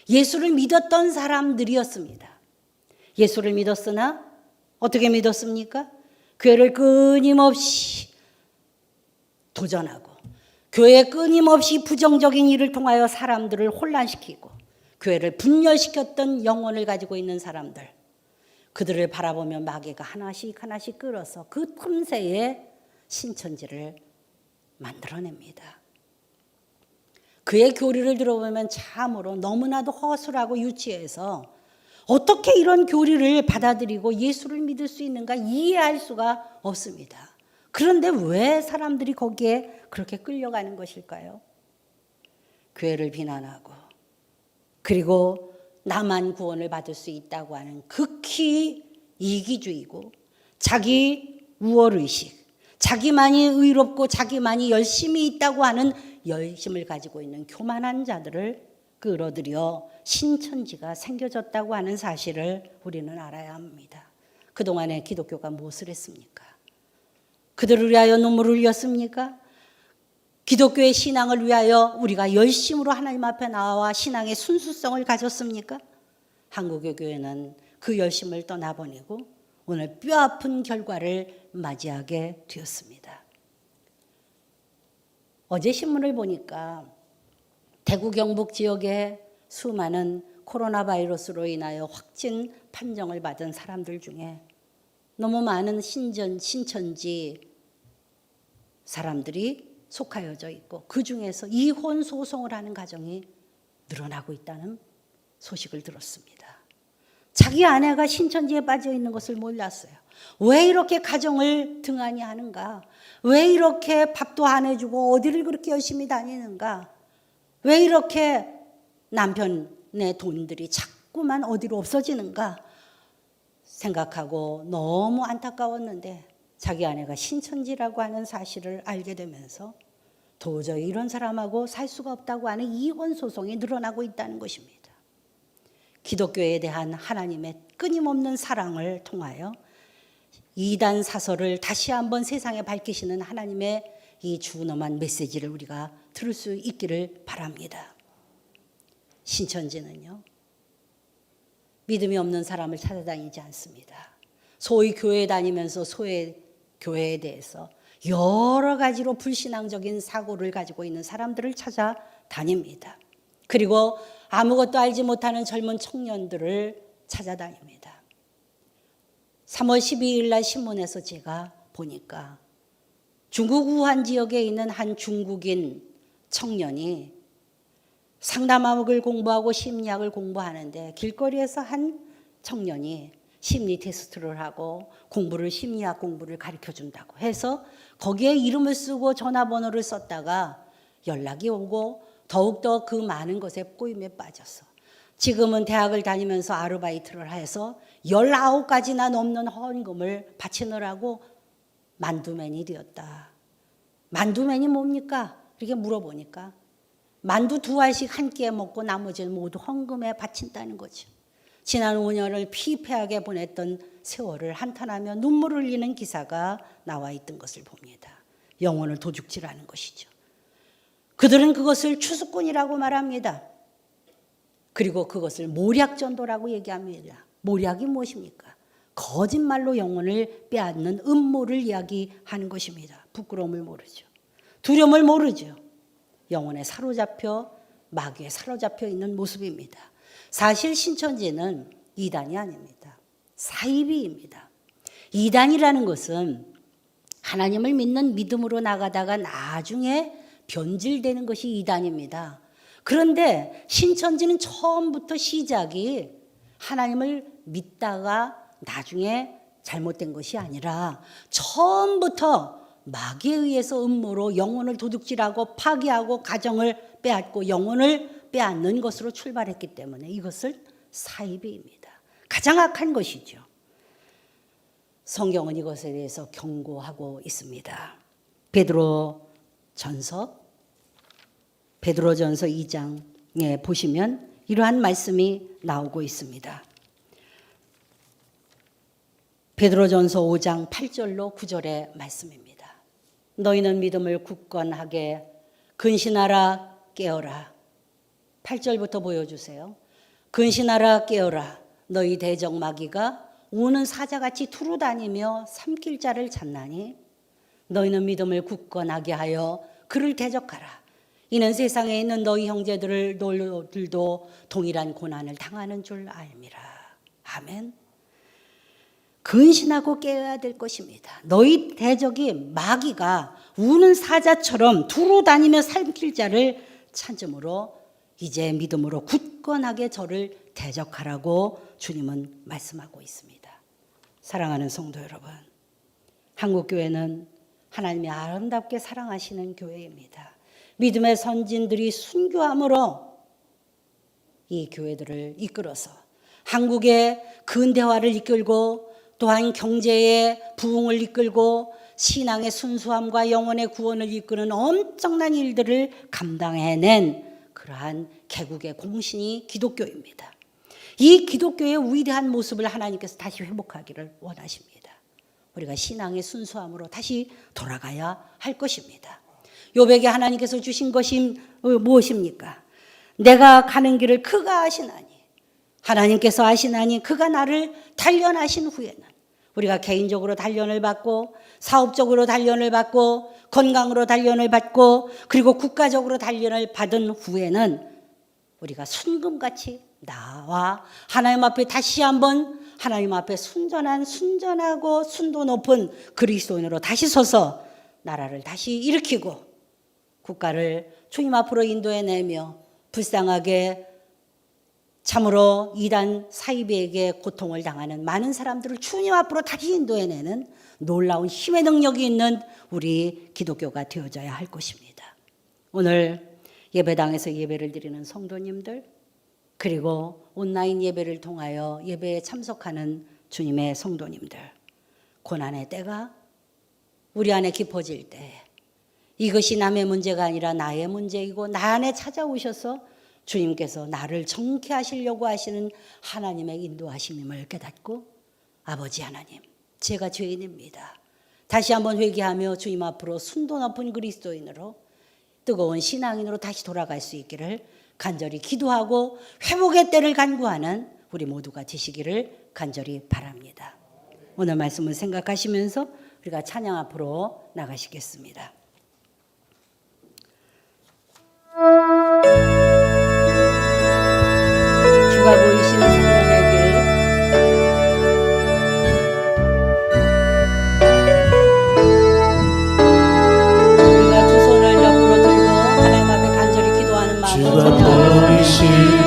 예수를 믿었던 사람들이었습니다. 예수를 믿었으나 어떻게 믿었습니까? 교회를 끊임없이 도전하고 교회에 끊임없이 부정적인 일을 통하여 사람들을 혼란시키고 교회를 분열시켰던 영혼을 가지고 있는 사람들, 그들을 바라보며 마귀가 하나씩 끌어서 그 틈새에 신천지를 만들어냅니다. 그의 교리를 들어보면 참으로 너무나도 허술하고 유치해서 어떻게 이런 교리를 받아들이고 예수를 믿을 수 있는가 이해할 수가 없습니다. 그런데 왜 사람들이 거기에 그렇게 끌려가는 것일까요? 교회를 비난하고 그리고 나만 구원을 받을 수 있다고 하는 극히 이기주의고 자기 우월의식, 자기만이 의롭고 자기만이 열심히 있다고 하는 열심을 가지고 있는 교만한 자들을 끌어들여 신천지가 생겨졌다고 하는 사실을 우리는 알아야 합니다. 그동안에 기독교가 무엇을 했습니까? 그들을 위하여 눈물을 흘렸습니까? 기독교의 신앙을 위하여 우리가 열심으로 하나님 앞에 나와 신앙의 순수성을 가졌습니까? 한국의 교회는 그 열심을 떠나보내고 오늘 뼈아픈 결과를 맞이하게 되었습니다. 어제 신문을 보니까 대구 경북 지역에 수많은 코로나 바이러스로 인하여 확진 판정을 받은 사람들 중에 너무 많은 신천지 사람들이 속하여져 있고 그 중에서 이혼 소송을 하는 가정이 늘어나고 있다는 소식을 들었습니다. 자기 아내가 신천지에 빠져 있는 것을 몰랐어요. 왜 이렇게 가정을 등한히 하는가? 왜 이렇게 밥도 안 해주고 어디를 그렇게 열심히 다니는가? 왜 이렇게 남편의 돈들이 자꾸만 어디로 없어지는가? 생각하고 너무 안타까웠는데 자기 아내가 신천지라고 하는 사실을 알게 되면서 도저히 이런 사람하고 살 수가 없다고 하는 이혼 소송이 늘어나고 있다는 것입니다. 기독교에 대한 하나님의 끊임없는 사랑을 통하여 이단 사설을 다시 한번 세상에 밝히시는 하나님의 이 준엄한 메시지를 우리가 들을 수 있기를 바랍니다. 신천지는요, 믿음이 없는 사람을 찾아다니지 않습니다. 소위 교회 다니면서 소위 교회에 대해서 여러 가지로 불신앙적인 사고를 가지고 있는 사람들을 찾아다닙니다. 그리고 아무것도 알지 못하는 젊은 청년들을 찾아다닙니다. 3월 12일 날 신문에서 제가 보니까 중국 우한 지역에 있는 한 중국인 청년이 상담학을 공부하고 심리학을 공부하는데 길거리에서 한 청년이 심리 테스트를 하고 심리학 공부를 가르쳐 준다고 해서 거기에 이름을 쓰고 전화번호를 썼다가 연락이 오고 더욱더 그 많은 것에 꼬임에 빠졌어. 지금은 대학을 다니면서 아르바이트를 해서 19가지나 넘는 헌금을 바치느라고 만두맨이 되었다. 만두맨이 뭡니까? 이렇게 물어보니까 만두 2알씩 한 끼에 먹고 나머지는 모두 헌금에 바친다는 거죠. 지난 5년을 피폐하게 보냈던 세월을 한탄하며 눈물을 흘리는 기사가 나와 있던 것을 봅니다. 영혼을 도둑질하는 것이죠. 그들은 그것을 추수꾼이라고 말합니다. 그리고 그것을 모략전도라고 얘기합니다. 모략이 무엇입니까? 거짓말로 영혼을 빼앗는 음모를 이야기하는 것입니다. 부끄러움을 모르죠. 두려움을 모르죠. 영혼에 사로잡혀 마귀에 사로잡혀 있는 모습입니다. 사실 신천지는 이단이 아닙니다. 사이비입니다. 이단이라는 것은 하나님을 믿는 믿음으로 나가다가 나중에 변질되는 것이 이단입니다. 그런데 신천지는 처음부터 시작이 하나님을 믿다가 나중에 잘못된 것이 아니라 처음부터 마귀에 의해서 음모로 영혼을 도둑질하고 파괴하고 가정을 빼앗고 영혼을 빼앗는 것으로 출발했기 때문에 이것을 사이비입니다. 가장 악한 것이죠. 성경은 이것에 대해서 경고하고 있습니다. 베드로전서 2장에 보시면 이러한 말씀이 나오고 있습니다. 베드로전서 5장 8절로 9절의 말씀입니다. 너희는 믿음을 굳건하게 근신하라 깨어라. 8절부터 보여주세요. 근신하라 깨어라. 너희 대적 마귀가 우는 사자같이 두루다니며 삼킬 자를 찾나니 너희는 믿음을 굳건하게 하여 그를 대적하라. 이는 세상에 있는 너희 형제들도 동일한 고난을 당하는 줄 알미라. 아멘. 근신하고 깨어야 될 것입니다. 너희 대적이 마귀가 우는 사자처럼 두루다니며 삼킬 자를 찾음으로 이제 믿음으로 굳건하게 저를 대적하라고 주님은 말씀하고 있습니다. 사랑하는 성도 여러분, 한국교회는 하나님이 아름답게 사랑하시는 교회입니다. 믿음의 선진들이 순교함으로 이 교회들을 이끌어서 한국의 근대화를 이끌고 또한 경제의 부흥을 이끌고 신앙의 순수함과 영혼의 구원을 이끄는 엄청난 일들을 감당해낸 그러한 개국의 공신이 기독교입니다. 이 기독교의 위대한 모습을 하나님께서 다시 회복하기를 원하십니다. 우리가 신앙의 순수함으로 다시 돌아가야 할 것입니다. 욥에게 하나님께서 주신 것이 무엇입니까? 내가 가는 길을 그가 아시나니, 하나님께서 아시나니 그가 나를 단련하신 후에는, 우리가 개인적으로 단련을 받고 사업적으로 단련을 받고 건강으로 단련을 받고 그리고 국가적으로 단련을 받은 후에는 우리가 순금같이 나와 하나님 앞에 다시 한번 하나님 앞에 순전하고 순도 높은 그리스도인으로 다시 서서 나라를 다시 일으키고 국가를 주님 앞으로 인도해내며 불쌍하게 참으로 이단 사이비에게 고통을 당하는 많은 사람들을 주님 앞으로 다시 인도해내는 놀라운 힘의 능력이 있는 우리 기독교가 되어져야 할 것입니다. 오늘 예배당에서 예배를 드리는 성도님들, 그리고 온라인 예배를 통하여 예배에 참석하는 주님의 성도님들, 고난의 때가 우리 안에 깊어질 때 이것이 남의 문제가 아니라 나의 문제이고 나 안에 찾아오셔서 주님께서 나를 정케 하시려고 하시는 하나님의 인도하심임을 깨닫고, 아버지 하나님, 제가 죄인입니다. 다시 한번 회개하며 주님 앞으로 순도 높은 그리스도인으로 뜨거운 신앙인으로 다시 돌아갈 수 있기를 간절히 기도하고 회복의 때를 간구하는 우리 모두가 되시기를 간절히 바랍니다. 오늘 말씀을 생각하시면서 우리가 찬양 앞으로 나가시겠습니다. 주가 보이시는 생명의 길, 우리가 두 손을 옆으로 들고 하나님 앞에 간절히 기도하는 마음으로 주가 찬양하겠습니다. 보이신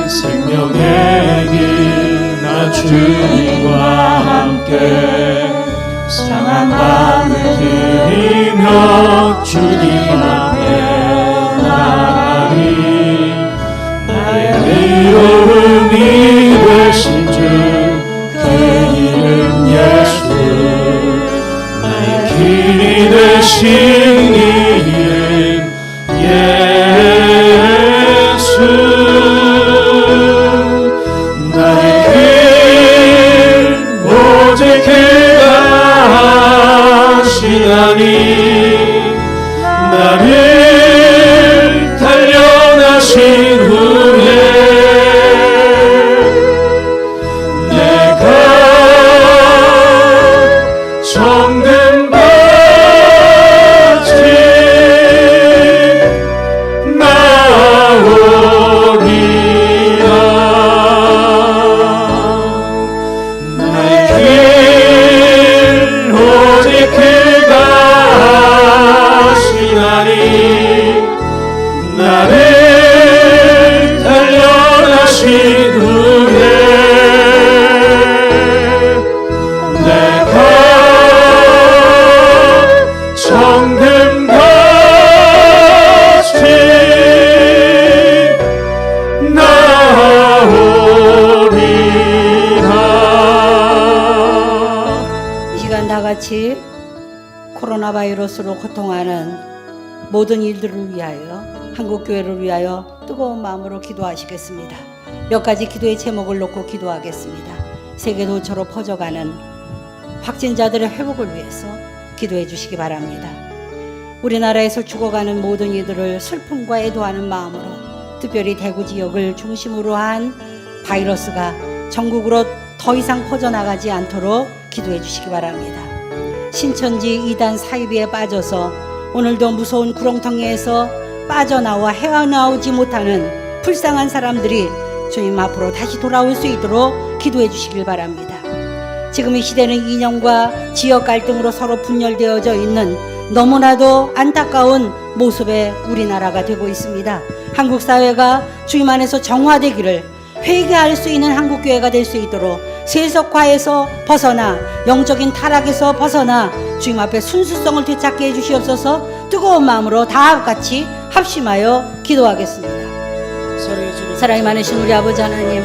생명의 길, 나 주님과 함께 상한 마음을 들이며 주님 앞에 나가리. 나의 의로움이 되신 주, 그 이름 예수. 나의 길이 되신 이름 예수. 나의 길 오직 그가 하시나니. 나를 단련하신 후에 내가 정금같이 나오리라. 나의 길 오직 그가 하시나니. 나를 단련하신 후에 내가 정금같이 나오리라. 이 시간 다 같이 코로나 바이러스로 고통하는 모든 일들을 위하여, 한국교회를 위하여 뜨거운 마음으로 기도하시겠습니다. 몇 가지 기도의 제목을 놓고 기도하겠습니다. 세계도처로 퍼져가는 확진자들의 회복을 위해서 기도해 주시기 바랍니다. 우리나라에서 죽어가는 모든 이들을 슬픔과 애도하는 마음으로, 특별히 대구 지역을 중심으로 한 바이러스가 전국으로 더 이상 퍼져나가지 않도록 기도해 주시기 바랍니다. 신천지 이단 사이비에 빠져서 오늘도 무서운 구렁텅이에서 빠져나와 헤어나오지 못하는 불쌍한 사람들이 주님 앞으로 다시 돌아올 수 있도록 기도해 주시길 바랍니다. 지금 이 시대는 이념과 지역 갈등으로 서로 분열되어져 있는 너무나도 안타까운 모습의 우리나라가 되고 있습니다. 한국 사회가 주님 안에서 정화되기를, 회개할 수 있는 한국교회가 될 수 있도록 세속화에서 벗어나 영적인 타락에서 벗어나 주님 앞에 순수성을 되찾게 해주시옵소서. 뜨거운 마음으로 다 같이 합심하여 기도하겠습니다. 사랑이 많으신 우리 아버지 하나님,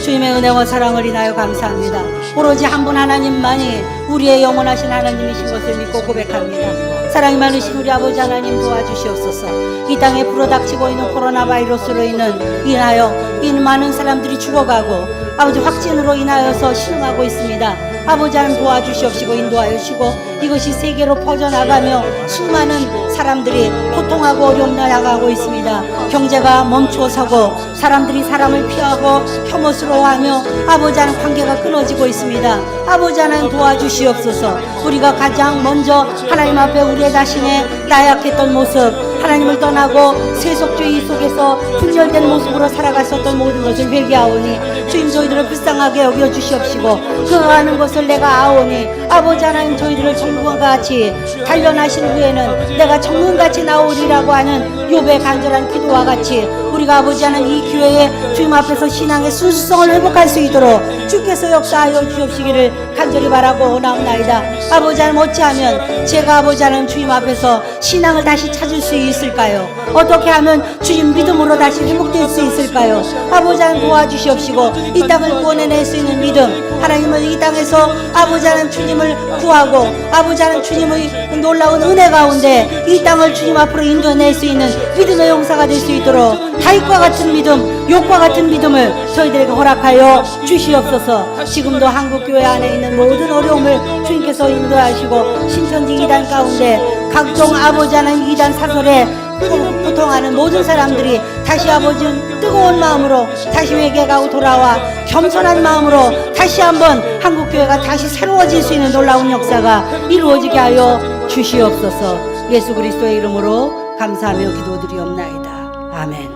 주님의 은혜와 사랑을 인하여 감사합니다. 오로지 한 분 하나님만이 우리의 영원하신 하나님이신 것을 믿고 고백합니다. 사랑이 많으신 우리 아버지 하나님, 도와주시옵소서. 이 땅에 불어닥치고 있는 코로나 바이러스로 인하여 이 많은 사람들이 죽어가고 아버지 확진으로 인하여서 신음하고 있습니다. 아버지 하나님 도와주시옵시고 인도하여 주시고, 이것이 세계로 퍼져나가며 수많은 사람들이 고통하고 어려움을 나가고 있습니다. 경제가 멈춰서고 사람들이 사람을 피하고 혐오스러워하며 아버지 하나님 관계가 끊어지고 있습니다. 아버지 하나님 도와주시옵소서. 우리가 가장 먼저 하나님 앞에 우리의 자신의 나약했던 모습, 하나님을 떠나고 세속주의 속에서 분열된 모습으로 살아갔었던 모든 것을 회개하오니 주님 저희들을 불쌍하게 여겨 주시옵시고 그 가는 것을 내가 아오니 아버지 하나님 저희들을 정금과 같이 단련하신 후에는 내가 정금같이 나오리라고 하는 욥의 간절한 기도와 같이 우리가 아버지 하나님 이 기회에 주님 앞에서 신앙의 순수성을 회복할 수 있도록 주께서 역사하여 주옵시기를 간절히 바라고 나옵나이다. 아버지 하나님 어찌하면 제가 아버지 하나님 주님 앞에서 신앙을 다시 찾을 수 있을까요? 어떻게 하면 주님 믿음으로 다시 회복될 수 있을까요? 아버지 하나님 도와주시옵시고 이 땅을 구원해낼 수 있는 믿음, 하나님은 이 땅에서 아버지 하나님 주님을 구하고 아버지 하나님 주님의 놀라운 은혜 가운데 이 땅을 주님 앞으로 인도해낼 수 있는 믿음의 용사가 될 수 있도록 다윗과 같은 믿음, 욥과 같은 믿음을 저희들에게 허락하여 주시옵소서. 지금도 한국교회 안에 있는 모든 어려움을 주님께서 인도하시고 신천지 이단 가운데 각종 아버지 하나님 이단 사설에 고통하는 모든 사람들이 다시 아버지 뜨거운 마음으로 다시 회개하고 돌아와 겸손한 마음으로 다시 한번 한국교회가 다시 새로워질 수 있는 놀라운 역사가 이루어지게 하여 주시옵소서. 예수 그리스도의 이름으로 감사하며 기도드리옵나이다. 아멘.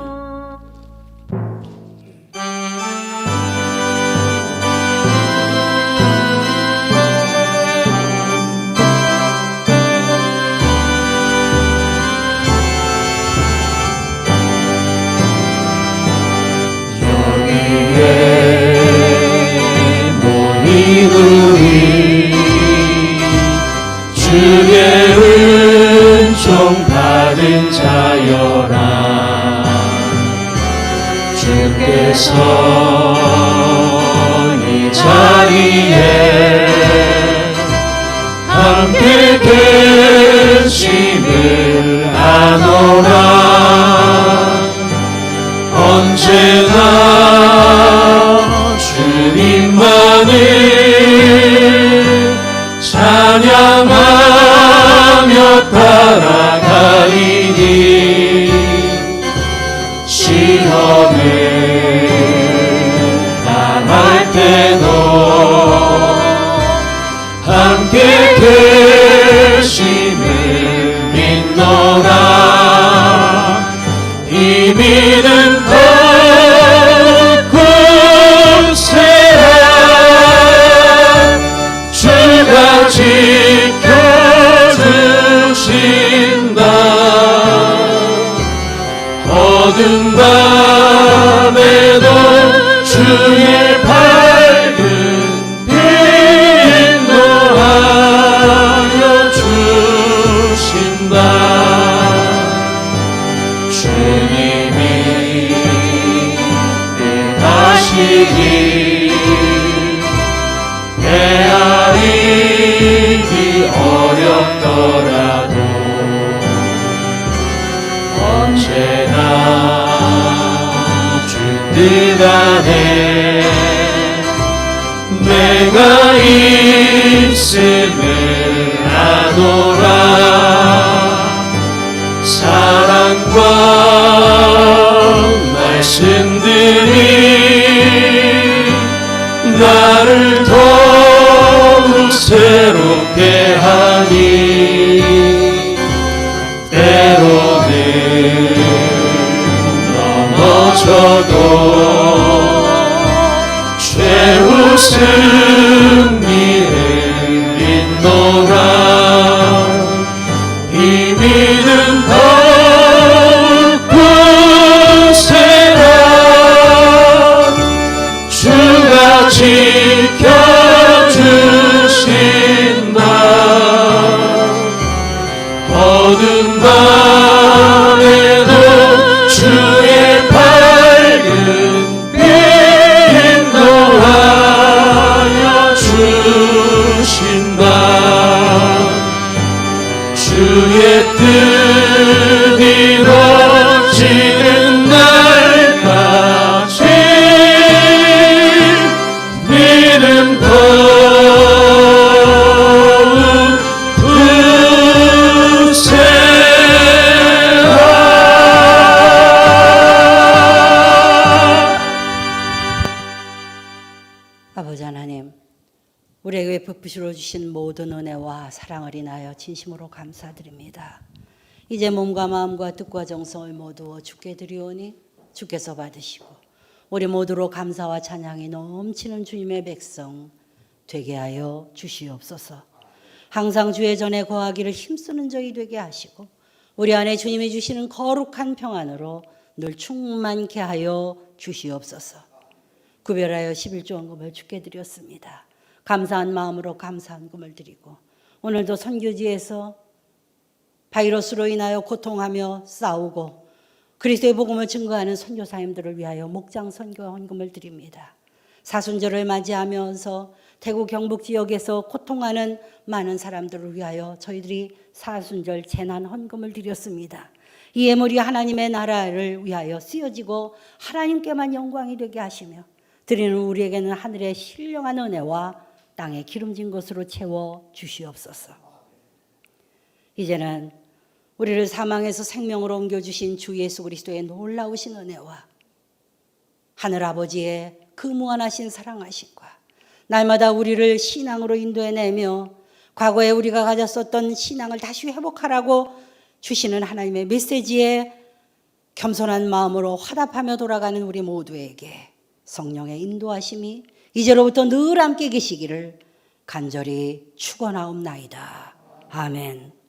우리 주의 은총 받은 자여라. 주께서 이 자리에 함께 계심을 아노라. 언제나 주님만을 찬양하며 따라가리니 시험을 당할 때도 함께 계심을 믿노라. 이 믿음 주가 지켜주신다. 어두운 밤에도 주의 밝은 빛 인도하여 주신다. 주님이 가시기 헤아리기 어렵더라도 언제나 주 뜻 안에 내가 있음을 아노라. 사랑과 말씀들이 나를 더욱 새롭게 하니 때로는 넘어져도 최후 승리를 믿노라. 이 믿음 더욱 굳세라. 주가 지켜주신다. 어두운 밤에도 주의 밝은 빛 인도하여 주신다. 주의 뜻 이루어지는 날까지 믿음 아버지 하나님, 우리에게 베푸시러 주신 모든 은혜와 사랑을 인하여 진심으로 감사드립니다. 이제 몸과 마음과 뜻과 정성을 모두 주께 드리오니 주께서 받으시고 우리 모두로 감사와 찬양이 넘치는 주님의 백성 되게 하여 주시옵소서. 항상 주의 전에 거하기를 힘쓰는 저희 되게 하시고 우리 안에 주님이 주시는 거룩한 평안으로 늘 충만케 하여 주시옵소서. 구별하여 11조 헌금을 주께 드렸습니다. 감사한 마음으로 감사한 금을 드리고 오늘도 선교지에서 바이러스로 인하여 고통하며 싸우고 그리스도의 복음을 증거하는 선교사님들을 위하여 목장 선교 헌금을 드립니다. 사순절을 맞이하면서 대구 경북 지역에서 고통하는 많은 사람들을 위하여 저희들이 사순절 재난 헌금을 드렸습니다. 이 예물이 하나님의 나라를 위하여 쓰여지고 하나님께만 영광이 되게 하시며 드리는 우리에게는 하늘의 신령한 은혜와 땅의 기름진 것으로 채워 주시옵소서. 이제는 우리를 사망에서 생명으로 옮겨주신 주 예수 그리스도의 놀라우신 은혜와 하늘 아버지의 그 무한하신 사랑하심과 날마다 우리를 신앙으로 인도해내며 과거에 우리가 가졌었던 신앙을 다시 회복하라고 주시는 하나님의 메시지에 겸손한 마음으로 화답하며 돌아가는 우리 모두에게 성령의 인도하심이 이제로부터 늘 함께 계시기를 간절히 축원하옵나이다. 아멘.